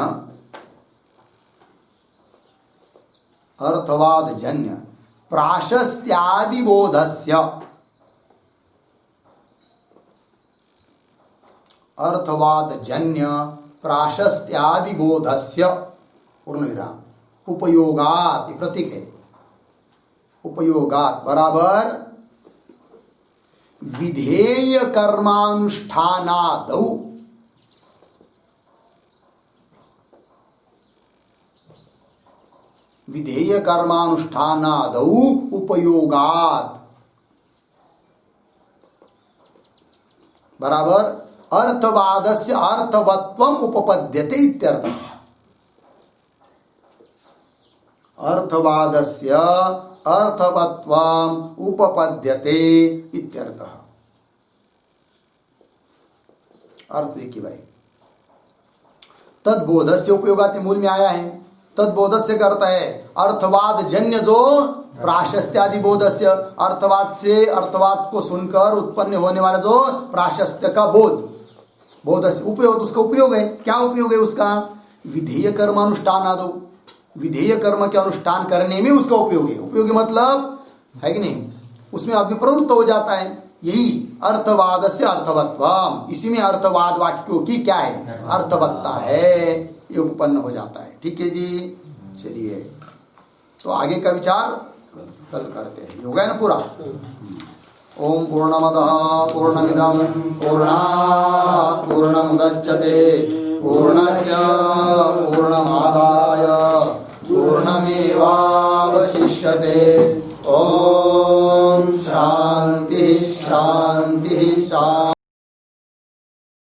प्राशस्त्यादि बोधस्य, अर्थवाद जन्य प्राशस्त्यादि बोधस्य पूर्ण विराम उपयोगात, प्रतीक है, उपयोगात बराबर विधेय कर्मानुष्ठानादौ, विधेय कर्मानुष्ठानादौ उपयोगात बराबर अर्थवादस्य अर्थवत्वम उपपद्यते इत्यर्थः, अर्थवादस्य अर्थवत्वम उपपद्यते इत्यर्थः। अर्थ देखिए भाई, तद्बोधस्य उपयोगात मूल में आया है, तद्बोधस्य का अर्थ है अर्थवाद जन्य, जो प्राशस्त्यादि बोधस्य, अर्थवाद से, अर्थवाद को सुनकर उत्पन्न होने वाला जो प्राशस्त्य का बोध, बोधस्य उपयोग, उसका उपयोग है, क्या उपयोग है उसका, विधेय कर्म अनुष्ठान आदो, विधेय कर्म के अनुष्ठान करने में उसका उपयोग है, उपयोगी मतलब है कि नहीं, उसमें आदमी प्रवृत्त हो जाता है, यही अर्थवाद से अर्थवत्वम, इसी में अर्थवाद वाक्यों की क्या है, अर्थवत्ता है, ये उत्पन्न हो जाता है। ठीक है जी, चलिए तो आगे का विचार कल करते हैं, हो गया ना पूरा। ओम पूर्णमदः पूर्णमिदं पूर्णात् पूर्णमुदच्यते पूर्णस्य पूर्णमादाय पूर्णमेवावशिष्यते। ओम शांति शांति शांति।